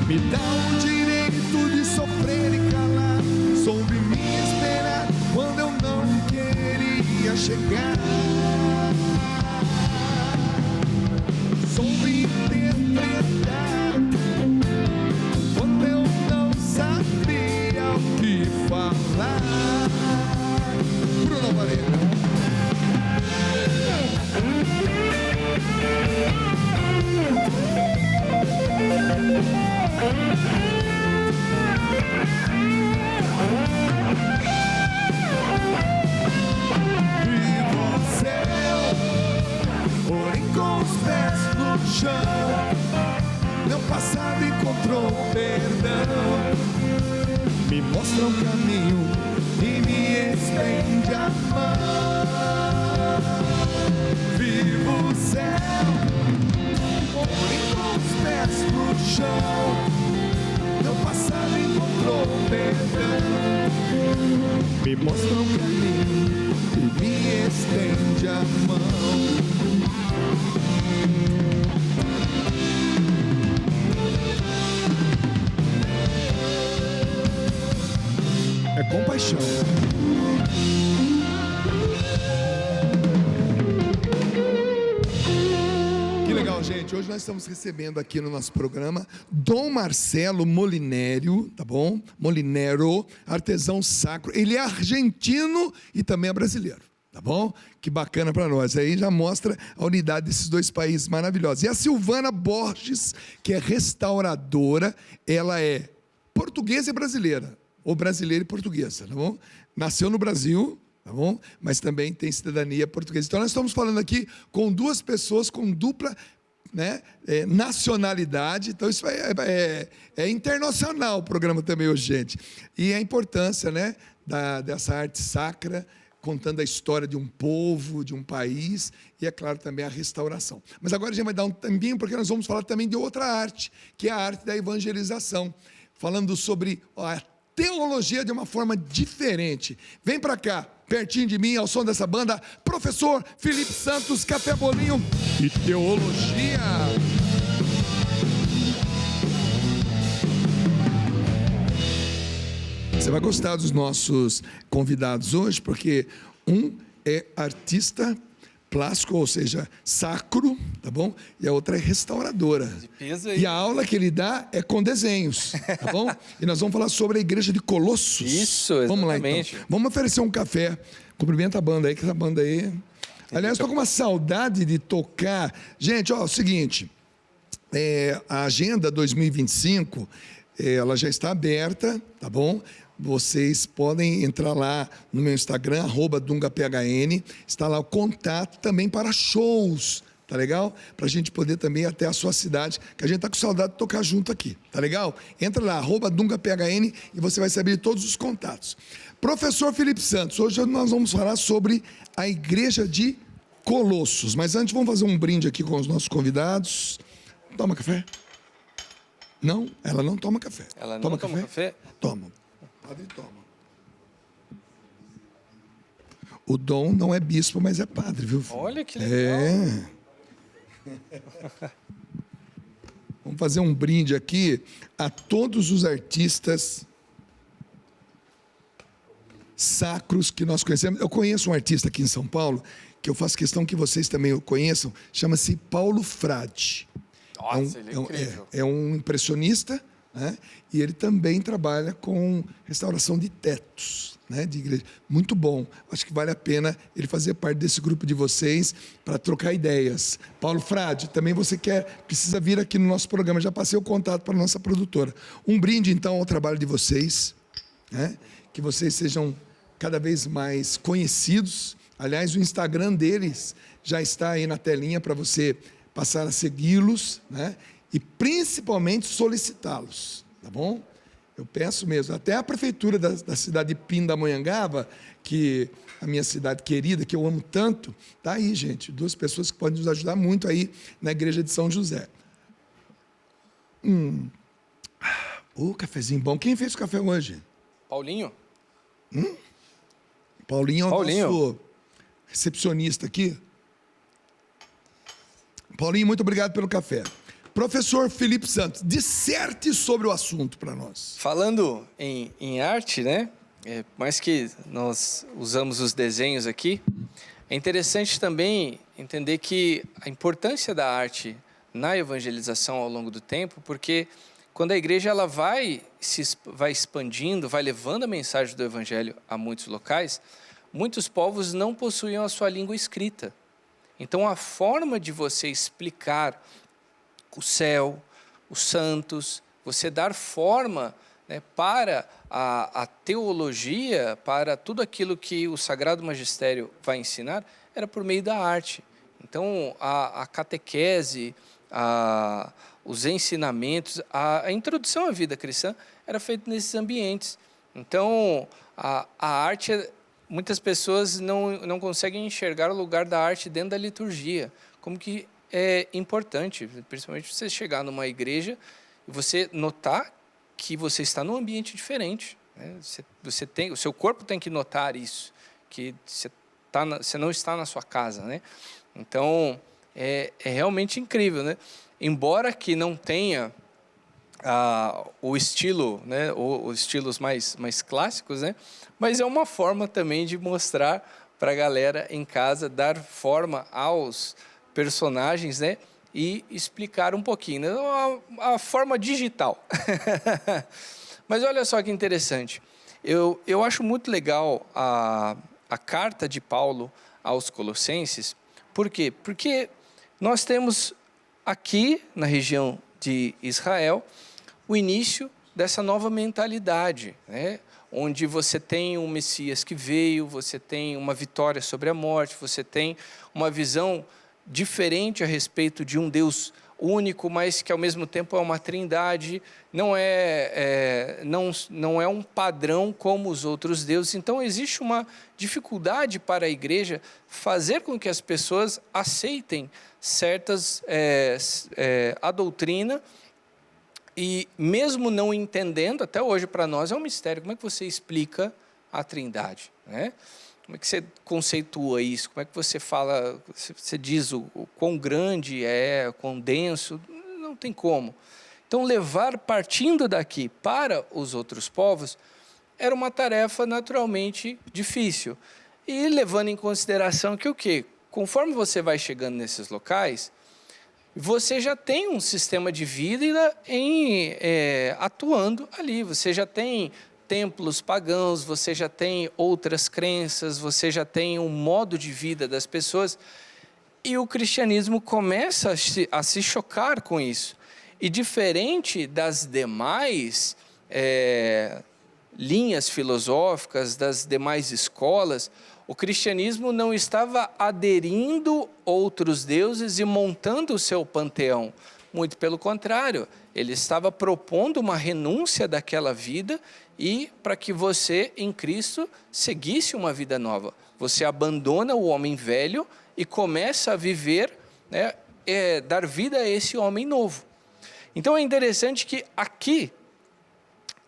Me dá o direito de sofrer e calar. Soube me esperar quando eu não queria chegar. Soube interpretar quando eu não sabia o que falar. Bruno Varela. Vivo o céu, porém com os pés no chão. Meu passado encontrou perdão, me mostra um caminho e me estende a mão. Vivo o céu, porém com os pés no chão. Meu passado encontrou perdão, me mostra um caminho e me estende a mão. É compaixão. Que legal, gente. Hoje nós estamos recebendo aqui no nosso programa Dom Marcelo Molinero, tá bom? Molinero, artesão sacro. Ele é argentino e também é brasileiro. Tá bom? Que bacana para nós. Aí já mostra a unidade desses dois países maravilhosos. E a Silvana Borges, que é restauradora, ela é portuguesa e brasileira, ou brasileira e portuguesa, tá bom? Nasceu no Brasil, tá bom? Mas também tem cidadania portuguesa. Então nós estamos falando aqui com duas pessoas com dupla, né, nacionalidade. Então isso é internacional o programa também hoje, gente. E a importância, né, dessa arte sacra, contando a história de um povo, de um país, e, é claro, também a restauração. Mas agora a gente vai dar um tempinho, porque nós vamos falar também de outra arte, que é a arte da evangelização, falando sobre a teologia de uma forma diferente. Vem para cá, pertinho de mim, ao som dessa banda, professor Felipe Santos, Café Bolinho e Teologia. Você vai gostar dos nossos convidados hoje, porque um é artista plástico, ou seja, sacro, tá bom? E a outra é restauradora. E a aula que ele dá é com desenhos, tá bom? E nós vamos falar sobre a igreja de Colossos. Isso, exatamente. Vamos lá, então. Vamos oferecer um café. Cumprimenta a banda aí, que essa banda aí... Aliás, estou com uma saudade de tocar. Gente, ó, é o seguinte, a Agenda 2025, ela já está aberta, tá bom? Vocês podem entrar lá no meu Instagram, @dungaphn, está lá o contato também para shows, tá legal? Para a gente poder também ir até a sua cidade, que a gente está com saudade de tocar junto aqui, tá legal? Entra lá, @dungaphn, e você vai saber todos os contatos. Professor Felipe Santos, hoje nós vamos falar sobre a igreja de Colossos, mas antes vamos fazer um brinde aqui com os nossos convidados. Toma café? Não, ela não toma café. Ela não toma café? Toma. Padre toma. O Dom não é bispo, mas é padre, viu? Olha que legal. Vamos fazer um brinde aqui a todos os artistas sacros que nós conhecemos. Eu conheço um artista aqui em São Paulo, que eu faço questão que vocês também o conheçam, chama-se Paulo Frade. Nossa, ele é incrível. É um impressionista, né? E ele também trabalha com restauração de tetos, né, de igreja. Muito bom. Acho que vale a pena ele fazer parte desse grupo de vocês para trocar ideias. Paulo Frade, também você precisa vir aqui no nosso programa. Já passei o contato para a nossa produtora. Um brinde, então, ao trabalho de vocês, né? Que vocês sejam cada vez mais conhecidos. Aliás, o Instagram deles já está aí na telinha para você passar a segui-los, né? E principalmente solicitá-los, tá bom? Eu peço mesmo, até a prefeitura da cidade de Pindamonhangaba, que a minha cidade querida, que eu amo tanto, tá aí, gente, duas pessoas que podem nos ajudar muito aí na igreja de São José. Cafezinho bom. Quem fez o café hoje? Paulinho? Paulinho é o nosso recepcionista aqui. Paulinho, muito obrigado pelo café. Professor Felipe Santos, disserte sobre o assunto para nós. Falando em arte, né? Mais que nós usamos os desenhos aqui, é interessante também entender que a importância da arte na evangelização ao longo do tempo, porque quando a igreja ela vai expandindo, vai levando a mensagem do evangelho a muitos locais, muitos povos não possuíam a sua língua escrita. Então, a forma de você explicar o céu, os santos, você dar forma, né, para a teologia, para tudo aquilo que o Sagrado Magistério vai ensinar, era por meio da arte. Então, a catequese, os ensinamentos, a introdução à vida cristã era feita nesses ambientes. Então, a arte, muitas pessoas não conseguem enxergar o lugar da arte dentro da liturgia, como que é importante, principalmente você chegar numa igreja e você notar que você está num ambiente diferente, né? O seu corpo tem que notar isso, que você não está na sua casa, né? Então, é realmente incrível, né? Embora que não tenha o estilo, né, ou os estilos mais clássicos, né? Mas é uma forma também de mostrar para a galera em casa, dar forma aos personagens, né? E explicar um pouquinho, né? A forma digital. Mas olha só que interessante. Eu acho muito legal a a carta de Paulo aos Colossenses. Por quê? Porque nós temos aqui na região de Israel o início dessa nova mentalidade, né? Onde você tem um Messias que veio, você tem uma vitória sobre a morte, você tem uma visão diferente a respeito de um Deus único, mas que ao mesmo tempo é uma trindade, não é um padrão como os outros deuses. Então existe uma dificuldade para a igreja fazer com que as pessoas aceitem a doutrina, e mesmo não entendendo, até hoje para nós é um mistério, como é que você explica a trindade, né? Como é que você conceitua isso? Como é que você fala, você diz o quão grande é, o quão denso? Não tem como. Então, levar partindo daqui para os outros povos era uma tarefa naturalmente difícil. E levando em consideração que o quê? Conforme você vai chegando nesses locais, você já tem um sistema de vida atuando ali. Você já tem templos pagãos, você já tem outras crenças, você já tem um modo de vida das pessoas. E o cristianismo começa a se chocar com isso. E diferente das demais linhas filosóficas, das demais escolas, o cristianismo não estava aderindo outros deuses e montando o seu panteão. Muito pelo contrário, ele estava propondo uma renúncia daquela vida e para que você, em Cristo, seguisse uma vida nova. Você abandona o homem velho e começa a viver, né, dar vida a esse homem novo. Então é interessante que aqui,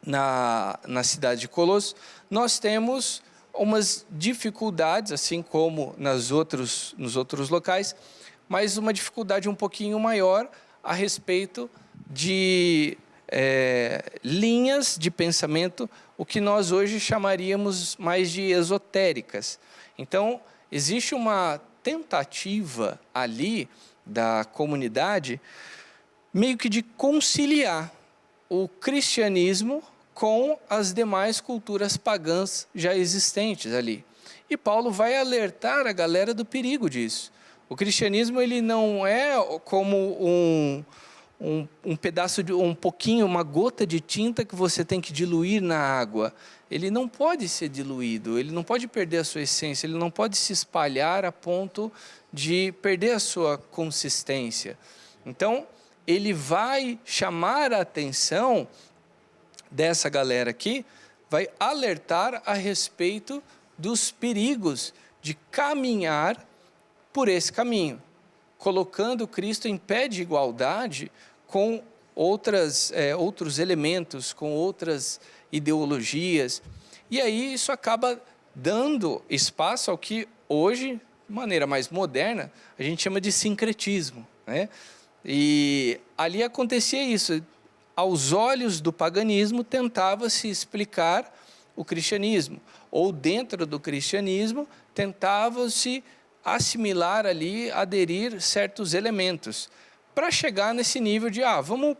na cidade de Colossos, nós temos umas dificuldades, assim como nos outros locais, mas uma dificuldade um pouquinho maior a respeito de linhas de pensamento, o que nós hoje chamaríamos mais de esotéricas. Então, existe uma tentativa ali da comunidade meio que de conciliar o cristianismo com as demais culturas pagãs já existentes ali. E Paulo vai alertar a galera do perigo disso. O cristianismo ele não é como um pedaço de uma gota de tinta que você tem que diluir na água. Ele não pode ser diluído, ele não pode perder a sua essência, ele não pode se espalhar a ponto de perder a sua consistência. Então, ele vai chamar a atenção dessa galera aqui, vai alertar a respeito dos perigos de caminhar por esse caminho, colocando Cristo em pé de igualdade com outros elementos, com outras ideologias. E aí isso acaba dando espaço ao que hoje, de maneira mais moderna, a gente chama de sincretismo, né? E ali acontecia isso. Aos olhos do paganismo, tentava-se explicar o cristianismo. Ou dentro do cristianismo, tentava-se assimilar ali, aderir certos elementos. Para chegar nesse nível de, vamos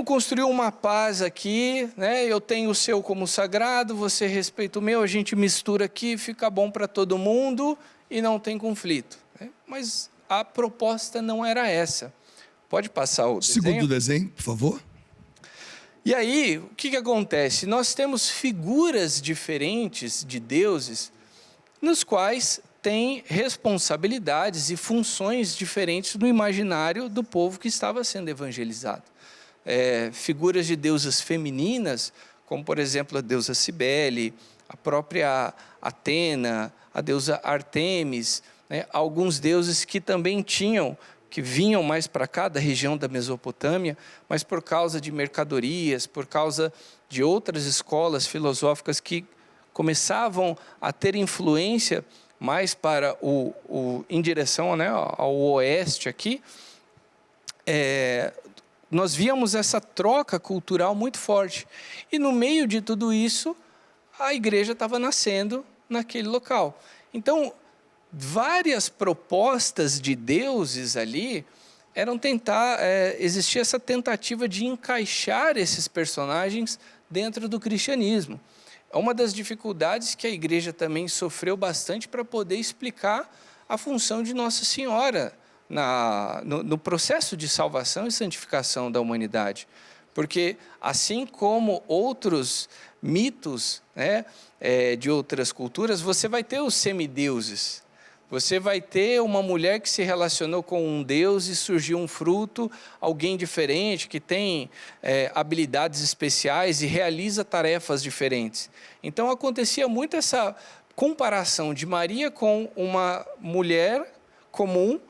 construir uma paz aqui, né? Eu tenho o seu como sagrado, você respeita o meu, a gente mistura aqui, fica bom para todo mundo e não tem conflito, né? Mas a proposta não era essa. Pode passar o desenho? Segundo desenho, por favor. E aí, o que acontece? Nós temos figuras diferentes de deuses, nos quais tem responsabilidades e funções diferentes no imaginário do povo que estava sendo evangelizado. Figuras de deusas femininas, como por exemplo a deusa Cibele, a própria Atena, a deusa Artemis, né? Alguns deuses que também que vinham mais para cá, da região da Mesopotâmia, mas por causa de mercadorias, por causa de outras escolas filosóficas que começavam a ter influência mais para em direção, né, ao oeste aqui, nós víamos essa troca cultural muito forte. E no meio de tudo isso, a igreja estava nascendo naquele local. Então, várias propostas de deuses ali existia essa tentativa de encaixar esses personagens dentro do cristianismo. é uma das dificuldades que a igreja também sofreu bastante para poder explicar a função de Nossa Senhora no processo de salvação e santificação da humanidade. Porque, assim como outros mitos, né, de outras culturas, você vai ter os semideuses. Você vai ter uma mulher que se relacionou com um deus e surgiu um fruto, alguém diferente, que tem habilidades especiais e realiza tarefas diferentes. Então, acontecia muito essa comparação de Maria com uma mulher comum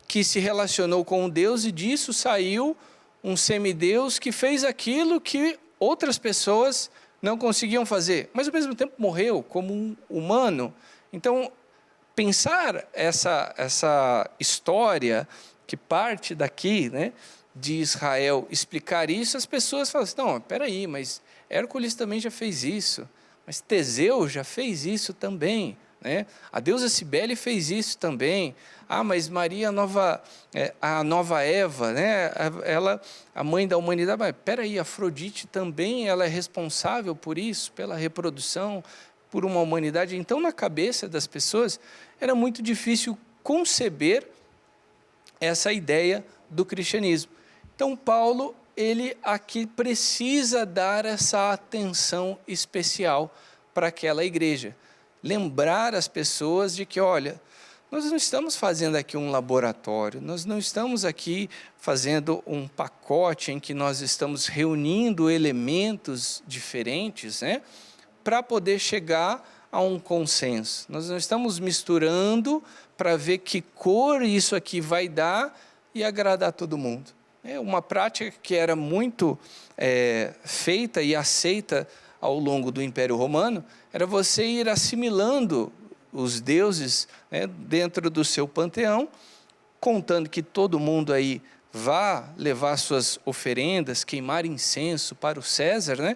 que se relacionou com um deus e disso saiu um semideus que fez aquilo que outras pessoas não conseguiam fazer, mas ao mesmo tempo morreu como um humano. Então, pensar essa história que parte daqui, né, de Israel, explicar isso, as pessoas falam assim, não, espera aí, mas Hércules também já fez isso, mas Teseu já fez isso também, né? A deusa Cibele fez isso também. Mas Maria, a nova Eva, né? Ela, a mãe da humanidade, mas espera aí, Afrodite também ela é responsável por isso, pela reprodução, por uma humanidade. Então, na cabeça das pessoas, era muito difícil conceber essa ideia do cristianismo. Então, Paulo, ele aqui precisa dar essa atenção especial para aquela igreja. Lembrar as pessoas de que, olha, nós não estamos fazendo aqui um laboratório, nós não estamos aqui fazendo um pacote em que nós estamos reunindo elementos diferentes, né, para poder chegar a um consenso. Nós não estamos misturando para ver que cor isso aqui vai dar e agradar todo mundo. É uma prática que era muito feita e aceita ao longo do Império Romano, era você ir assimilando os deuses, né, dentro do seu panteão, contando que todo mundo aí vá levar suas oferendas, queimar incenso para o César, né,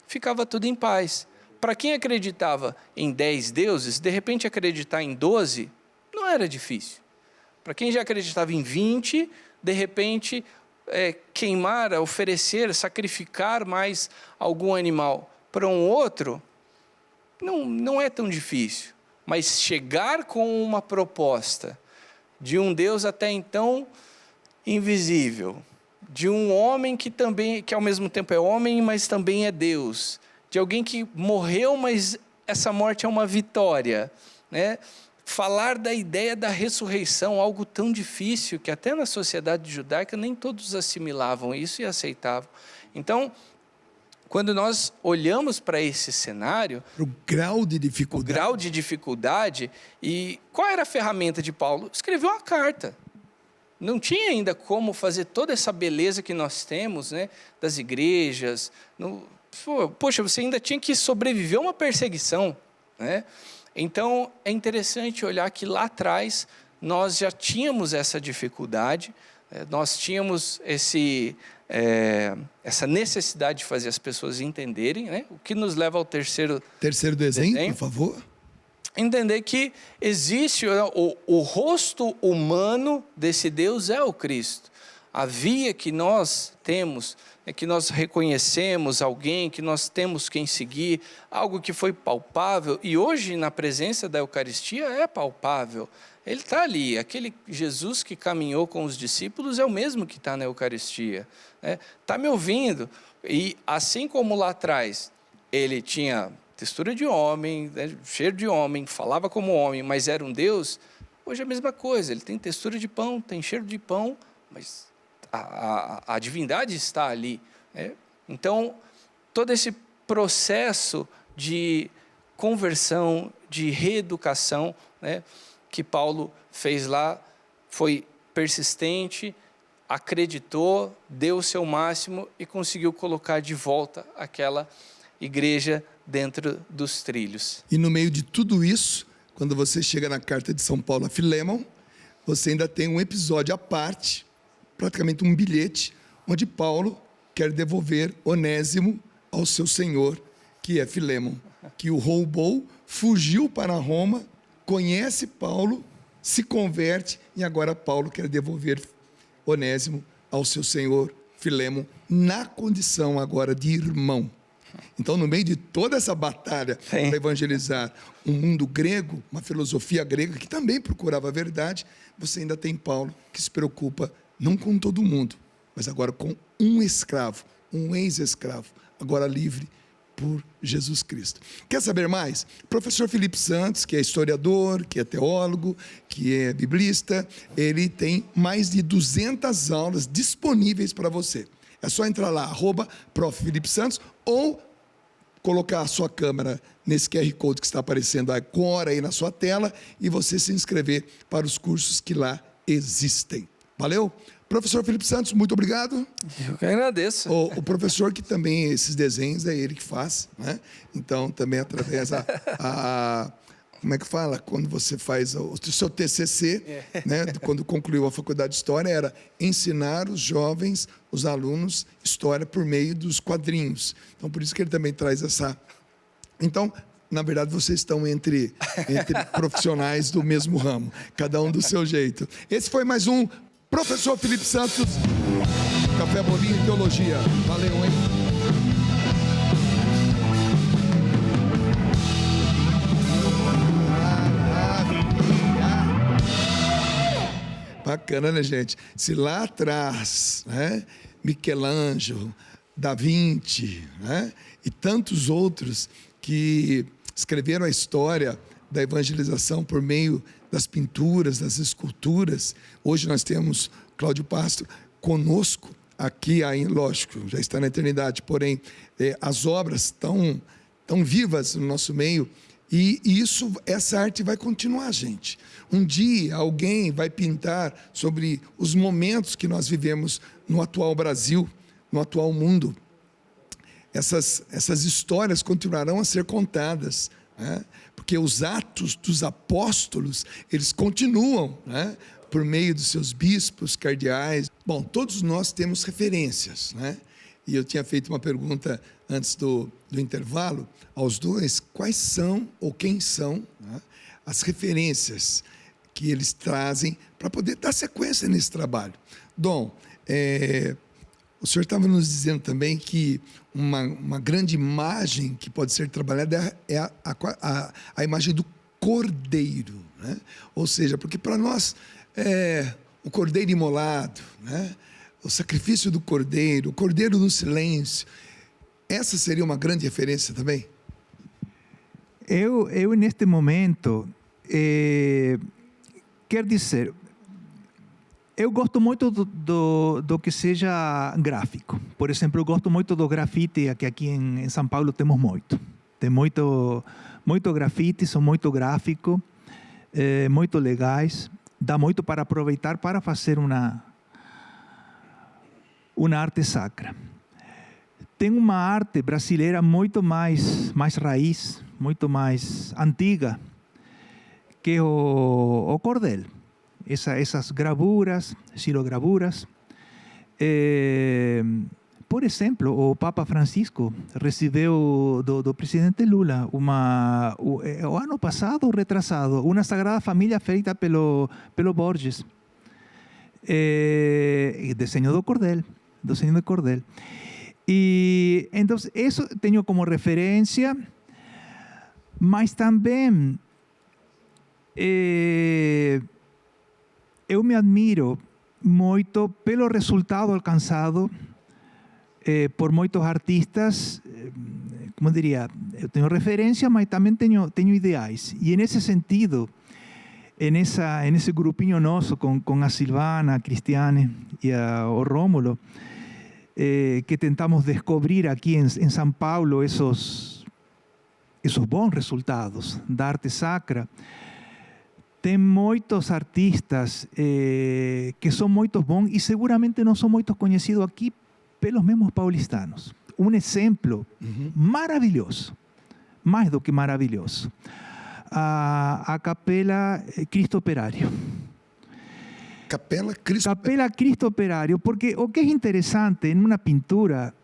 ficava tudo em paz. Para quem acreditava em 10 deuses, de repente acreditar em 12 não era difícil. Para quem já acreditava em 20, de repente queimar, oferecer, sacrificar mais algum animal para um outro, não é tão difícil. Mas chegar com uma proposta de um Deus até então invisível, de um homem que ao mesmo tempo é homem, mas também é Deus, de alguém que morreu, mas essa morte é uma vitória, né? Falar da ideia da ressurreição, algo tão difícil que até na sociedade judaica nem todos assimilavam isso e aceitavam. Então, quando nós olhamos para esse cenário, o grau de dificuldade, e qual era a ferramenta de Paulo? Escreveu uma carta. Não tinha ainda como fazer toda essa beleza que nós temos, né, das igrejas. Poxa, você ainda tinha que sobreviver a uma perseguição, né? Então, é interessante olhar que lá atrás nós já tínhamos essa dificuldade, nós tínhamos essa necessidade de fazer as pessoas entenderem, né? O que nos leva ao terceiro desenho, por favor. Entender que existe o rosto humano desse Deus é o Cristo. A via que nós temos, que nós reconhecemos alguém, que nós temos quem seguir, algo que foi palpável, e hoje na presença da Eucaristia é palpável. Ele está ali, aquele Jesus que caminhou com os discípulos é o mesmo que está na Eucaristia. Está me ouvindo? E assim como lá atrás ele tinha textura de homem, né, cheiro de homem, falava como homem, mas era um Deus, hoje é a mesma coisa, ele tem textura de pão, tem cheiro de pão, mas a divindade está ali, né? Então, todo esse processo de conversão, de reeducação, né, que Paulo fez lá, foi persistente, acreditou, deu o seu máximo e conseguiu colocar de volta aquela igreja dentro dos trilhos. E no meio de tudo isso, quando você chega na carta de São Paulo a Filémon, você ainda tem um episódio à parte, praticamente um bilhete, onde Paulo quer devolver Onésimo ao seu senhor, que é Filémon, que o roubou, fugiu para Roma, conhece Paulo, se converte, e agora Paulo quer devolver Onésimo ao seu senhor Filémon, na condição agora de irmão. Então, no meio de toda essa batalha para evangelizar um mundo grego, uma filosofia grega que também procurava a verdade, você ainda tem Paulo, que se preocupa não com todo mundo, mas agora com um escravo, um ex-escravo, agora livre por Jesus Cristo. Quer saber mais? Professor Felipe Santos, que é historiador, que é teólogo, que é biblista, ele tem mais de 200 aulas disponíveis para você. É só entrar lá, @Prof. Felipe Santos, ou colocar a sua câmera nesse QR Code que está aparecendo agora aí na sua tela e você se inscrever para os cursos que lá existem. Valeu? Professor Felipe Santos, muito obrigado. Eu que agradeço. O professor que também, esses desenhos, é ele que faz, né? Então, também através como é que fala? Quando você faz o seu TCC, né? Quando concluiu a faculdade de História, era ensinar os jovens, os alunos, História por meio dos quadrinhos. Então, por isso que ele também traz essa... Então, na verdade, vocês estão entre profissionais do mesmo ramo, cada um do seu jeito. Esse foi mais um Professor Felipe Santos, Café Bolinho e Teologia. Valeu, hein? Bacana, né, gente? Se lá atrás, né, Michelangelo, Da Vinci, né, e tantos outros que escreveram a história da evangelização por meio das pinturas, das esculturas. Hoje nós temos Cláudio Pastro conosco aqui, aí, lógico, já está na eternidade, porém, as obras estão tão vivas no nosso meio. E essa arte vai continuar, gente. Um dia alguém vai pintar sobre os momentos que nós vivemos no atual Brasil, no atual mundo. Essas histórias continuarão a ser contadas, né? Porque os atos dos apóstolos, eles continuam, né? Por meio dos seus bispos, cardeais. Bom, todos nós temos referências, né? E eu tinha feito uma pergunta antes do intervalo aos dois, quais são ou quem são, né, as referências que eles trazem para poder dar sequência nesse trabalho. Dom, o senhor estava nos dizendo também que uma grande imagem que pode ser trabalhada é a imagem do cordeiro, né? Ou seja, porque para nós o cordeiro imolado, né? O sacrifício do cordeiro, o cordeiro do silêncio, essa seria uma grande referência também? Eu neste momento, quero dizer, eu gosto muito do que seja gráfico. Por exemplo, eu gosto muito do grafite, que aqui em São Paulo temos muito. Tem muito grafite, são muito gráficos, muito legais. Dá muito para aproveitar para fazer uma arte sacra. Tem uma arte brasileira muito mais raiz, muito mais antiga, que é o cordel. Essas gravuras, xilogravuras. Por exemplo, o Papa Francisco recebeu do presidente Lula o ano passado ou retrasado, uma Sagrada Família feita pelo Borges. Desenho do cordel. E então, isso tenho como referência, mas também eu me admiro muito pelo resultado alcançado por muitos artistas. Como diria, eu tenho referência, mas também tenho ideais. E nesse sentido, nesse grupinho nosso, com a Silvana, a Cristiane e o Rômulo, que tentamos descobrir aqui em São Paulo esses bons resultados da arte sacra, tem muitos artistas que são muito bons e seguramente não são muito conhecidos aqui pelos mesmos paulistanos. Um exemplo maravilhoso, mais do que maravilhoso, a Capela Cristo Operário. Capela Cristo Operário, porque o que é interessante em uma pintura...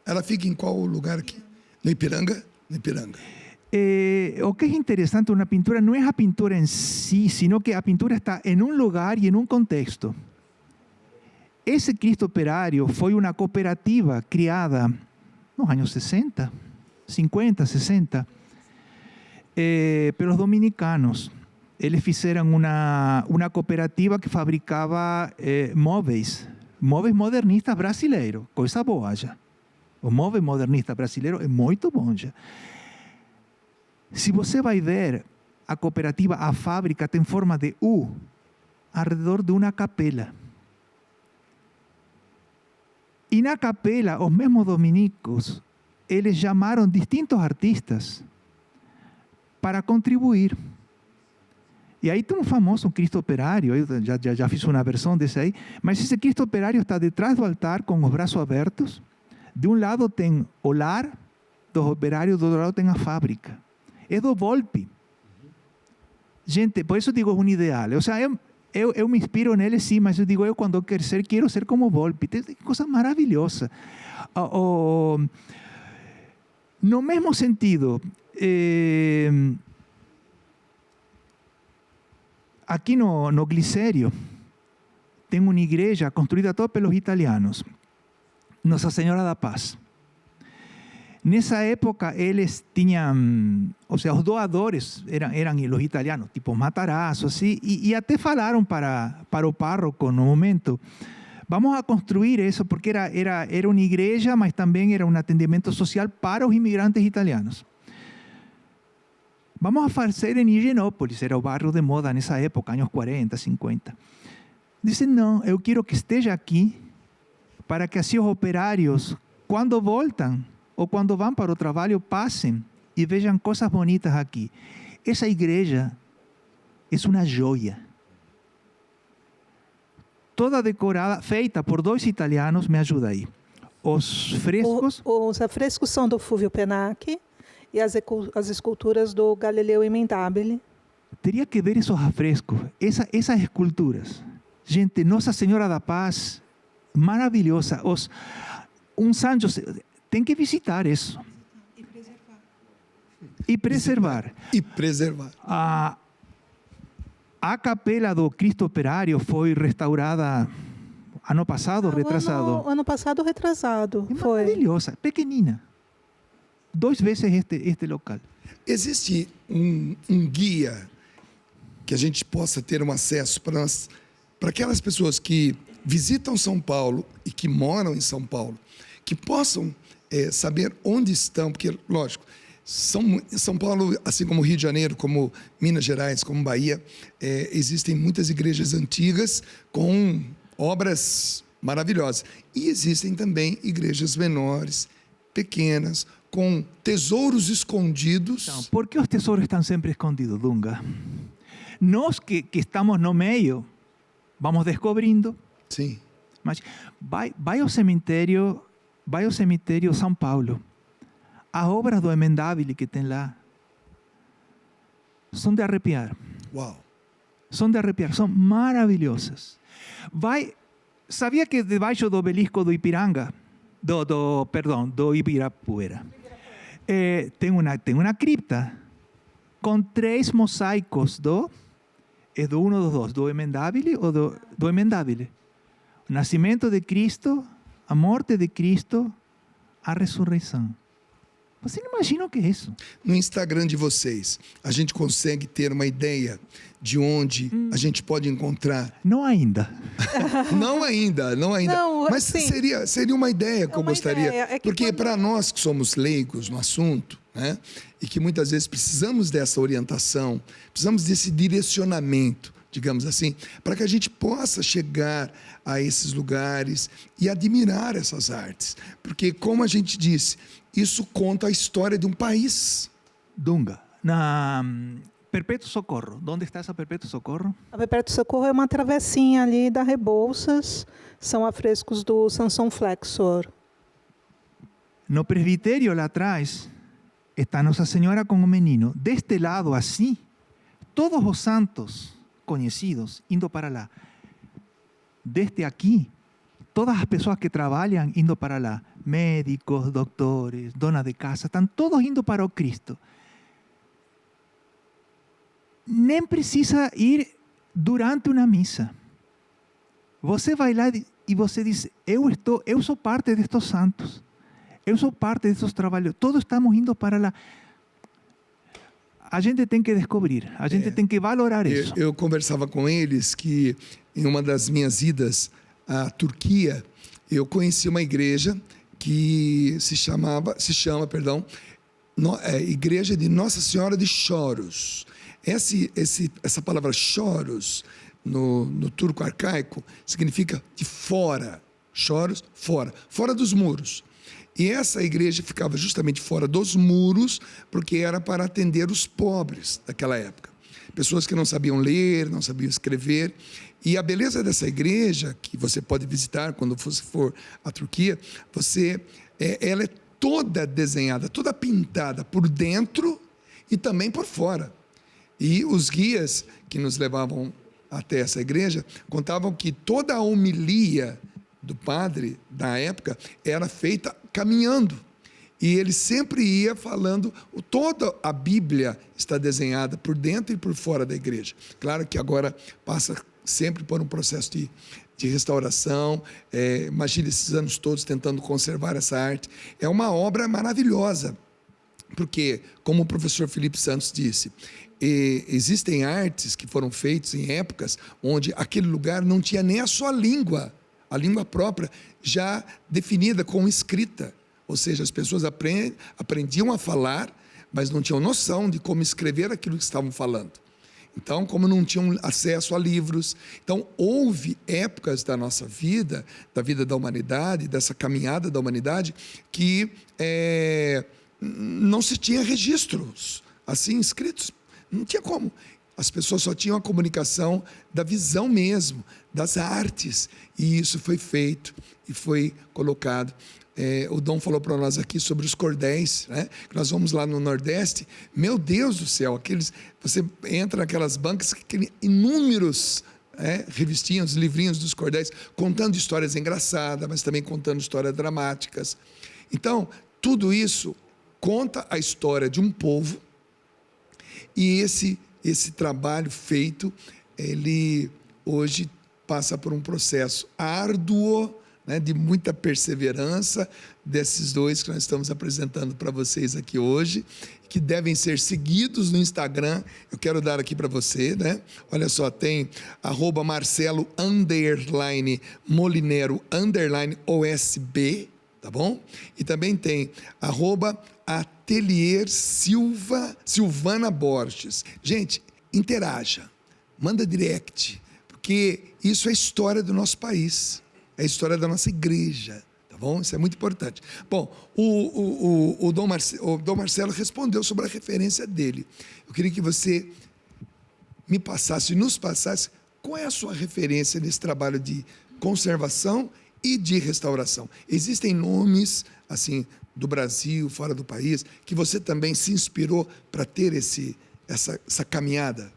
Ela fica em qual lugar aqui? No Ipiranga? No Ipiranga. O que é interessante em uma pintura não é a pintura em si, sino que a pintura está em um lugar e em um contexto. Esse Cristo Operário foi uma cooperativa criada nos años 60, 50, 60, pelos dominicanos. Eles fizeram uma cooperativa que fabricava móveis modernistas brasileiros, coisa boa já. O móvel modernista brasileiro é muito bom já. Se você vai ver a cooperativa, a fábrica tem forma de U, ao redor de uma capela. E na capela, os mesmos dominicos, eles chamaram distintos artistas para contribuir. E aí tem um famoso Cristo Operário, eu já fiz uma versão desse aí, mas esse Cristo Operário está detrás do altar com os braços abertos. De um lado tem o lar dos operários, do outro lado tem a fábrica. É do Volpi. Gente, por isso digo, é um ideal. Ou seja, eu me inspiro nele, sim, mas eu digo, eu quando crescer quero ser como Volpi. Tem coisa maravilhosa. No mesmo sentido, aqui no Glicério, tem uma igreja construída toda pelos italianos, Nossa Senhora da Paz. Nessa época, eles tinham, ou seja, os doadores eram os italianos, tipo Matarazzo, assim, e até falaram para o párroco no momento, vamos a construir isso, porque era uma igreja, mas também era um atendimento social para os imigrantes italianos. Vamos a fazer em Higienópolis, era o bairro de moda nessa época, anos 40, 50. Dizem, não, eu quero que esteja aqui, para que assim os operários, quando voltam, ou quando vão para o trabalho, passem e vejam coisas bonitas aqui. Essa igreja é uma joia. Toda decorada, feita por 2 italianos, me ajuda aí. Os frescos... Os afrescos são do Fulvio Penacchi e as esculturas do Galileo Emendabile. Teria que ver esses afrescos, essas esculturas. Gente, Nossa Senhora da Paz, maravilhosa. São José... Tem que visitar isso. E preservar. A capela do Cristo Operário foi restaurada ano passado, retrasado. Ano passado, retrasado. É foi maravilhosa, pequenina. 2 vezes este local. Existe um guia que a gente possa ter um acesso para aquelas pessoas que visitam São Paulo e que moram em São Paulo, que possam saber onde estão, porque, lógico, São Paulo, assim como Rio de Janeiro, como Minas Gerais, como Bahia, existem muitas igrejas antigas com obras maravilhosas. E existem também igrejas menores, pequenas, com tesouros escondidos. Então, por que os tesouros estão sempre escondidos, Dunga? Nós que estamos no meio, vamos descobrindo. Sim. Mas vai ao cemitério São Paulo. As obras do Emendabile que tem lá são de arrepiar. Uau! São de arrepiar, são maravilhosas. Sabia que debaixo do obelisco do Ipiranga, do Ibirapuera, tem uma cripta com 3 mosaicos é do um dos dois, do Emendabile ou do Emendabile. O nascimento de Cristo, a morte de Cristo, a ressurreição. Você não imagina o que é isso? No Instagram de vocês, a gente consegue ter uma ideia de onde a gente pode encontrar? Não ainda. Não ainda. Não, mas assim, seria uma ideia que eu gostaria. Porque para nós que somos leigos no assunto, né, e que muitas vezes precisamos dessa orientação, precisamos desse direcionamento, digamos assim, para que a gente possa chegar a esses lugares e admirar essas artes. Porque, como a gente disse, isso conta a história de um país. Dunga, na Perpétuo Socorro, onde está essa Perpétuo Socorro? A Perpétuo Socorro é uma travessinha ali da Rebouças, são afrescos do Sansão Flexor. No presbitério lá atrás está Nossa Senhora com o menino. Deste lado, assim, todos os santos conhecidos indo para lá. Desde aqui, todas as pessoas que trabalham indo para lá, médicos, doutores, donas de casa, estão todos indo para o Cristo. Nem precisa ir durante uma missa. Você vai lá e você diz, eu sou parte destes santos. Eu sou parte desses trabalhos. Todos estamos indo para lá. A gente tem que descobrir, a gente tem que valorar isso. Eu conversava com eles que em uma das minhas idas à Turquia, eu conheci uma igreja que se chama, Igreja de Nossa Senhora de Choros. Essa palavra choros, no turco arcaico, significa de fora. Choros, fora dos muros. E essa igreja ficava justamente fora dos muros, porque era para atender os pobres daquela época. Pessoas que não sabiam ler, não sabiam escrever. E a beleza dessa igreja, que você pode visitar quando você for à Turquia, ela é toda desenhada, toda pintada por dentro e também por fora. E os guias que nos levavam até essa igreja contavam que toda a homilia do padre da época era feita caminhando. E ele sempre ia falando, toda a Bíblia está desenhada por dentro e por fora da igreja. Claro que agora passa sempre por um processo de restauração. Imagine esses anos todos tentando conservar essa arte. É uma obra maravilhosa, porque, como o professor Felipe Santos disse, existem artes que foram feitas em épocas onde aquele lugar não tinha nem a sua língua, a língua própria já definida com escrita. Ou seja, as pessoas aprendiam a falar, mas não tinham noção de como escrever aquilo que estavam falando. Então, como não tinham acesso a livros, então houve épocas da nossa vida, da vida da humanidade, dessa caminhada da humanidade, que não se tinha registros assim escritos, não tinha como. As pessoas só tinham a comunicação da visão mesmo, das artes, e isso foi feito e foi colocado. O Dom falou para nós aqui sobre os cordéis, né? Nós vamos lá no Nordeste, meu Deus do céu, você entra naquelas bancas que tem inúmeros revistinhos, livrinhos dos cordéis, contando histórias engraçadas, mas também contando histórias dramáticas. Então, tudo isso conta a história de um povo, e esse trabalho feito, ele hoje passa por um processo árduo, né, de muita perseverança, desses dois que nós estamos apresentando para vocês aqui hoje, que devem ser seguidos no Instagram. Eu quero dar aqui para você, né? Olha só, tem @Marcelo_Molinero_OSB, tá bom? E também tem @Atelier Silvana Borges. Gente, interaja, manda direct, porque isso é a história do nosso país, é a história da nossa igreja, tá bom? Isso é muito importante. Bom, o Dom Marcelo respondeu sobre a referência dele. Eu queria que você nos passasse qual é a sua referência nesse trabalho de conservação e de restauração. Existem nomes, assim, do Brasil, fora do país, que você também se inspirou para ter essa caminhada?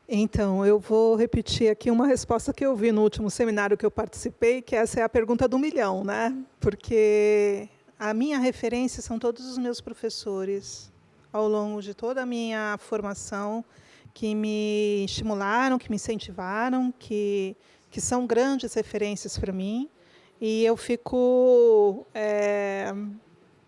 Então, eu vou repetir aqui uma resposta que eu vi no último seminário que eu participei, que essa é a pergunta do milhão, né? Porque a minha referência são todos os meus professores, ao longo de toda a minha formação, que me estimularam, que me incentivaram, que são grandes referências para mim. E eu fico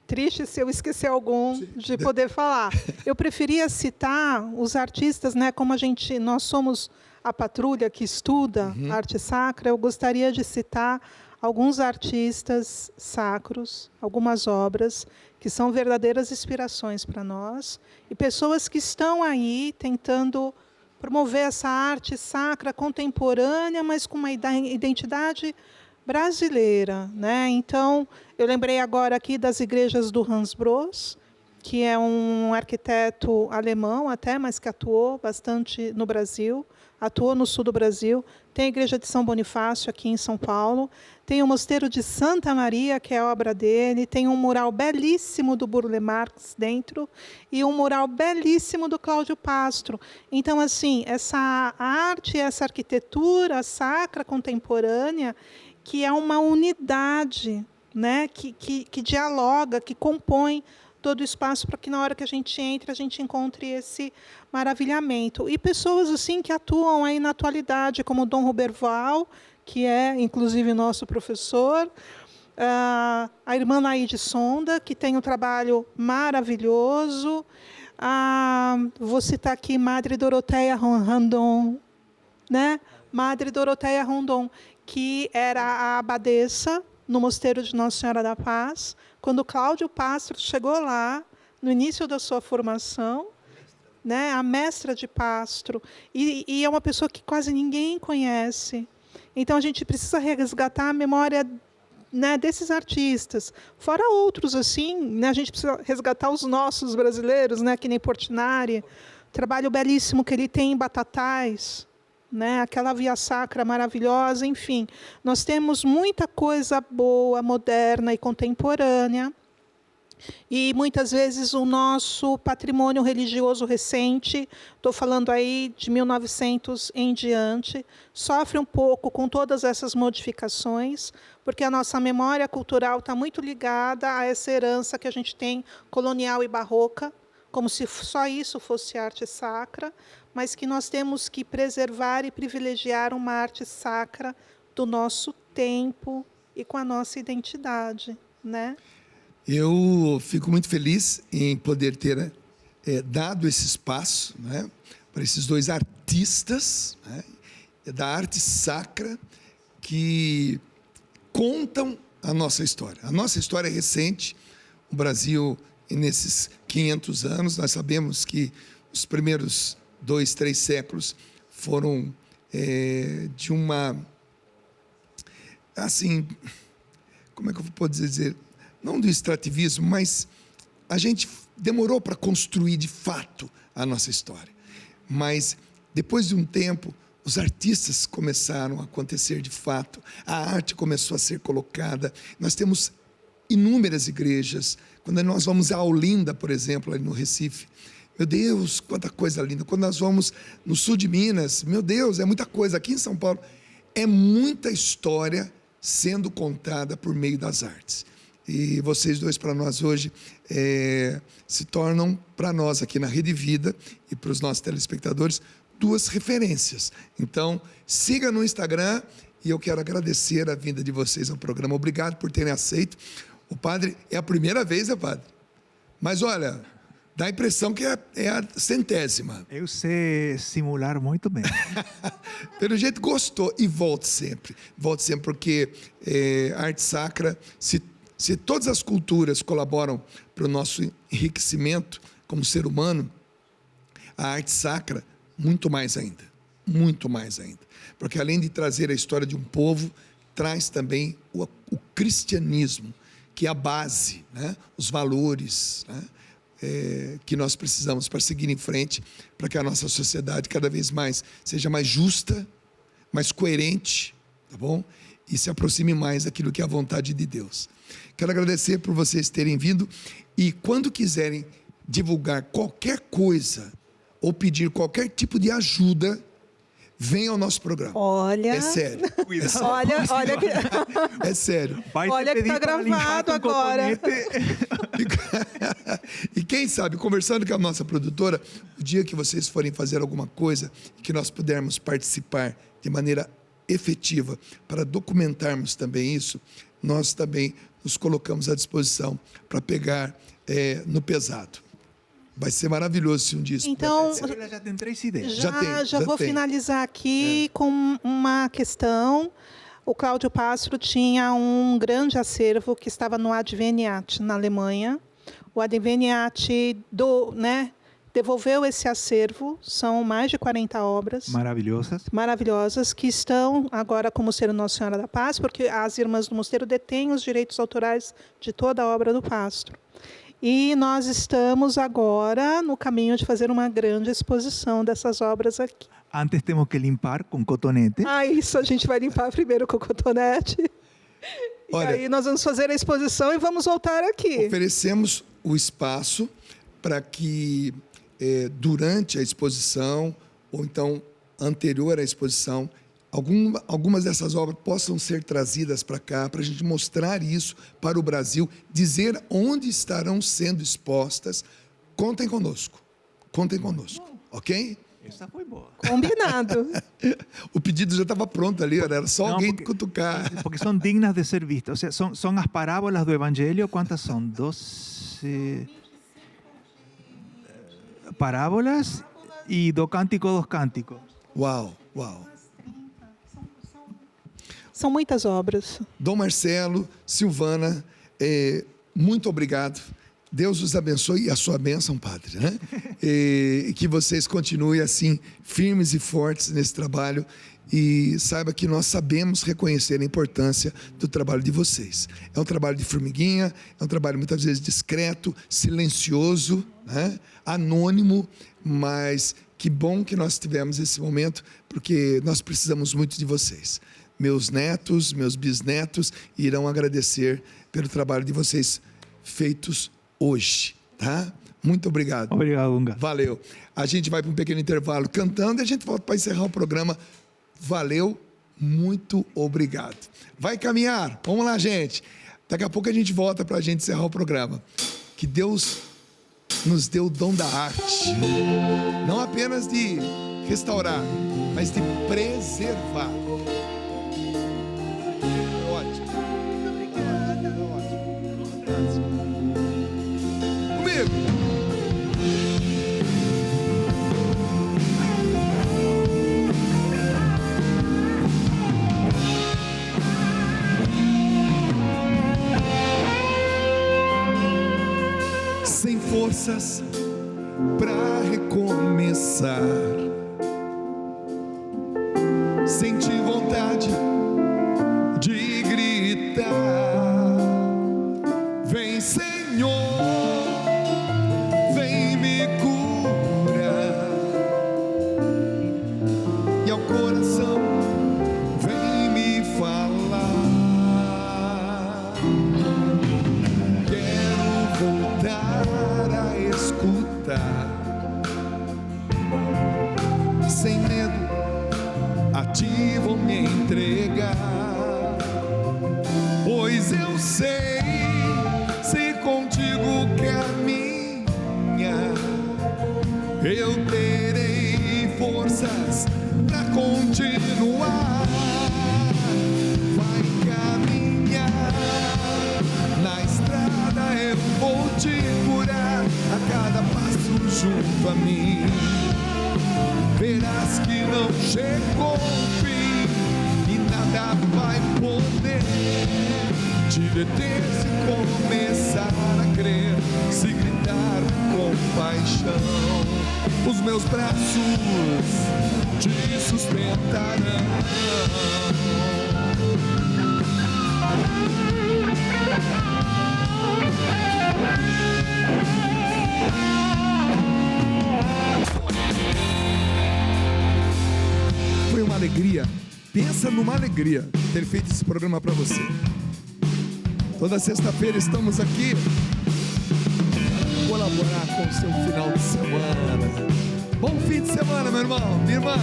triste se eu esquecer algum de poder falar. Eu preferia citar os artistas, né? Como nós somos a patrulha que estuda arte sacra, eu gostaria de citar alguns artistas sacros, algumas obras que são verdadeiras inspirações para nós, e pessoas que estão aí tentando promover essa arte sacra contemporânea, mas com uma identidade brasileira, né? Então, eu lembrei agora aqui das igrejas do Hans Broos, que é um arquiteto alemão até, mas que atuou bastante no Brasil, atuou no sul do Brasil. Tem a igreja de São Bonifácio aqui em São Paulo, tem o mosteiro de Santa Maria, que é a obra dele, tem um mural belíssimo do Burle Marx dentro e um mural belíssimo do Cláudio Pastro. Então, assim, essa arte, essa arquitetura sacra contemporânea, que é uma unidade, né, que dialoga, que compõe todo o espaço para que, na hora que a gente entre, a gente encontre esse maravilhamento. E pessoas assim que atuam aí na atualidade, como o Dom Roberval, que é, inclusive, nosso professor, a irmã Naide Sonda, que tem um trabalho maravilhoso. Vou citar aqui Madre Doroteia Rondon, né? Madre Doroteia Rondon, que era a abadesa no Mosteiro de Nossa Senhora da Paz. Quando Cláudio Pastro chegou lá, no início da sua formação, né? A mestra de Pastro, e é uma pessoa que quase ninguém conhece. Então, a gente precisa resgatar a memória, né, desses artistas. Fora outros, assim, né, a gente precisa resgatar os nossos brasileiros, né, que nem Portinari, trabalho belíssimo que ele tem em Batatais, né, aquela via sacra maravilhosa, enfim. Nós temos muita coisa boa, moderna e contemporânea, e muitas vezes o nosso patrimônio religioso recente, estou falando aí de 1900 em diante, sofre um pouco com todas essas modificações, porque a nossa memória cultural está muito ligada a essa herança que a gente tem colonial e barroca, como se só isso fosse arte sacra, mas que nós temos que preservar e privilegiar uma arte sacra do nosso tempo e com a nossa identidade, né? Eu fico muito feliz em poder ter dado esse espaço, né, para esses dois artistas, né, da arte sacra, que contam a nossa história. A nossa história é recente. O Brasil, nesses 500 anos, nós sabemos que os primeiros 2, 3 séculos foram de uma... Assim, como é que eu vou dizer? Não do extrativismo, mas a gente demorou para construir de fato a nossa história. Mas depois de um tempo, os artistas começaram a acontecer de fato, a arte começou a ser colocada. Nós temos inúmeras igrejas. Quando nós vamos a Olinda, por exemplo, ali no Recife, meu Deus, quanta coisa linda. Quando nós vamos no sul de Minas, meu Deus, é muita coisa. Aqui em São Paulo, é muita história sendo contada por meio das artes. E vocês dois, para nós hoje, se tornam, para nós aqui na Rede Vida e para os nossos telespectadores, 2 referências. Então, siga no Instagram, e eu quero agradecer a vinda de vocês ao programa. Obrigado por terem aceito. O padre, é a primeira vez, padre? Mas olha, dá a impressão que é a 100ª. Eu sei simular muito bem. Pelo jeito, gostou. E volte sempre. Volte sempre, porque a arte sacra, se todas as culturas colaboram para o nosso enriquecimento como ser humano, a arte sacra, muito mais ainda. Muito mais ainda. Porque além de trazer a história de um povo, traz também o cristianismo, que é a base, né? Os valores, né? Que nós precisamos para seguir em frente, para que a nossa sociedade cada vez mais seja mais justa, mais coerente, tá bom? E se aproxime mais daquilo que é a vontade de Deus. Quero agradecer por vocês terem vindo, e quando quiserem divulgar qualquer coisa ou pedir qualquer tipo de ajuda, venha ao nosso programa. Olha, é sério. Cuidado. olha que... É sério. Olha que está gravado agora. E quem sabe, conversando com a nossa produtora, o dia que vocês forem fazer alguma coisa, que nós pudermos participar de maneira efetiva para documentarmos também isso, nós também nos colocamos à disposição para pegar no pesado. Vai ser maravilhoso se um dia isso Então, Ela já tem 3 ideias. já vou finalizar aqui com uma questão. O Cláudio Pastro tinha um grande acervo que estava no Adveniat, na Alemanha. O Adveniat devolveu esse acervo, são mais de 40 obras. Maravilhosas, que estão agora com o Mosteiro Nossa Senhora da Paz, porque as irmãs do mosteiro detêm os direitos autorais de toda a obra do Pastro. E nós estamos agora no caminho de fazer uma grande exposição dessas obras aqui. Antes temos que limpar com cotonete. Isso, a gente vai limpar primeiro com cotonete. Olha, e aí nós vamos fazer a exposição e vamos voltar aqui. Oferecemos o espaço para que, durante a exposição, ou então anterior à exposição, algumas dessas obras possam ser trazidas para cá, para a gente mostrar isso para o Brasil, dizer onde estarão sendo expostas. Contem conosco, ok? Essa foi boa. Combinado. O pedido já estava pronto ali, era só Não, alguém porque- cutucar. Porque son dignas de ser vistas. O sea, son las parábolas do Evangelio. ¿Cuántas son? 12 parábolas y dos cánticos. Uau, uau. São muitas obras. Dom Marcelo, Silvana, muito obrigado. Deus os abençoe e a sua bênção, Padre, né? E que vocês continuem assim, firmes e fortes nesse trabalho. E saiba que nós sabemos reconhecer a importância do trabalho de vocês. É um trabalho de formiguinha, é um trabalho muitas vezes discreto, silencioso, né? Anônimo, mas que bom que nós tivemos esse momento, porque nós precisamos muito de vocês. Meus netos, meus bisnetos irão agradecer pelo trabalho de vocês feitos hoje, tá? Muito obrigado. Obrigado, Dunga. Valeu. A gente vai para um pequeno intervalo cantando e a gente volta para encerrar o programa. Valeu, muito obrigado. Vai caminhar. Vamos lá, gente. Daqui a pouco a gente volta para a gente encerrar o programa. Que Deus nos deu o dom da arte. Não apenas de restaurar, mas de preservar. Ótimo. Comigo. Sem forças pra recomeçar, senti vontade de gritar: vem, Senhor, vem me curar. E ao coração vem me falar: quero voltar a escutar, sem medo a ti vou me entregar, pois eu sei, se contigo caminhar, eu terei forças pra continuar. Vai caminhar na estrada, eu vou te curar a cada passo junto a mim. Verás que não chegou o fim e nada vai poder te deter se começar a crer, se gritar com paixão. Os meus braços te sustentarão. Foi uma alegria, pensa numa alegria ter feito esse programa para você. Toda sexta-feira estamos aqui para colaborar com o seu final de semana. Bom fim de semana, meu irmão, minha irmã.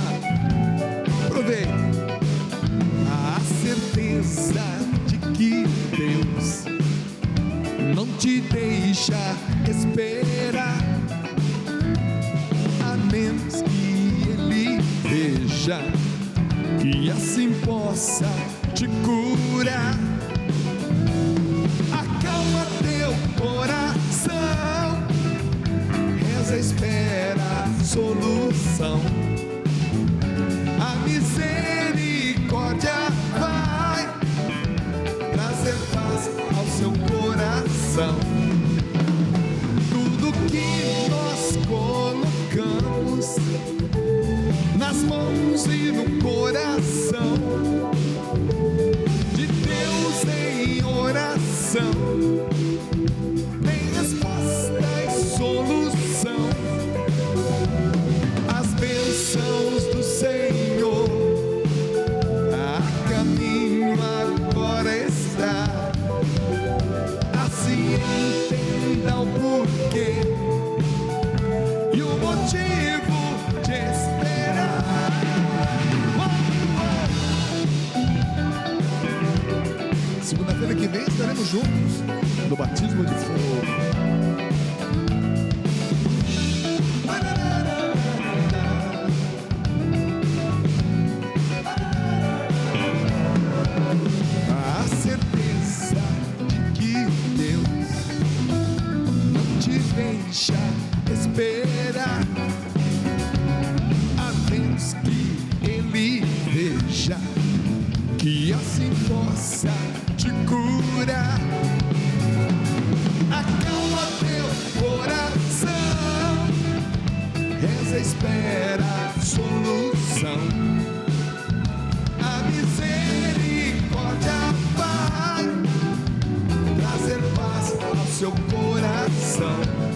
Aproveite. A certeza de que Deus não te deixa esperar, a menos que Ele veja que assim possa te curar. Acalma teu coração, reza, espera a solução. A misericórdia vai trazer paz ao seu coração. Tudo que nós colocamos nas mãos e no coração de Deus em oração, tem resposta e solução. As bênçãos do Senhor a caminho agora está. Assim entenda o porquê e o motivo de esperar. Segunda-feira que vem estaremos juntos no batismo de fogo. deixa esperar, a menos que Ele veja que assim possa te curar. Acalma teu coração, reza, espera a solução. A misericórdia vai trazer paz ao seu coração.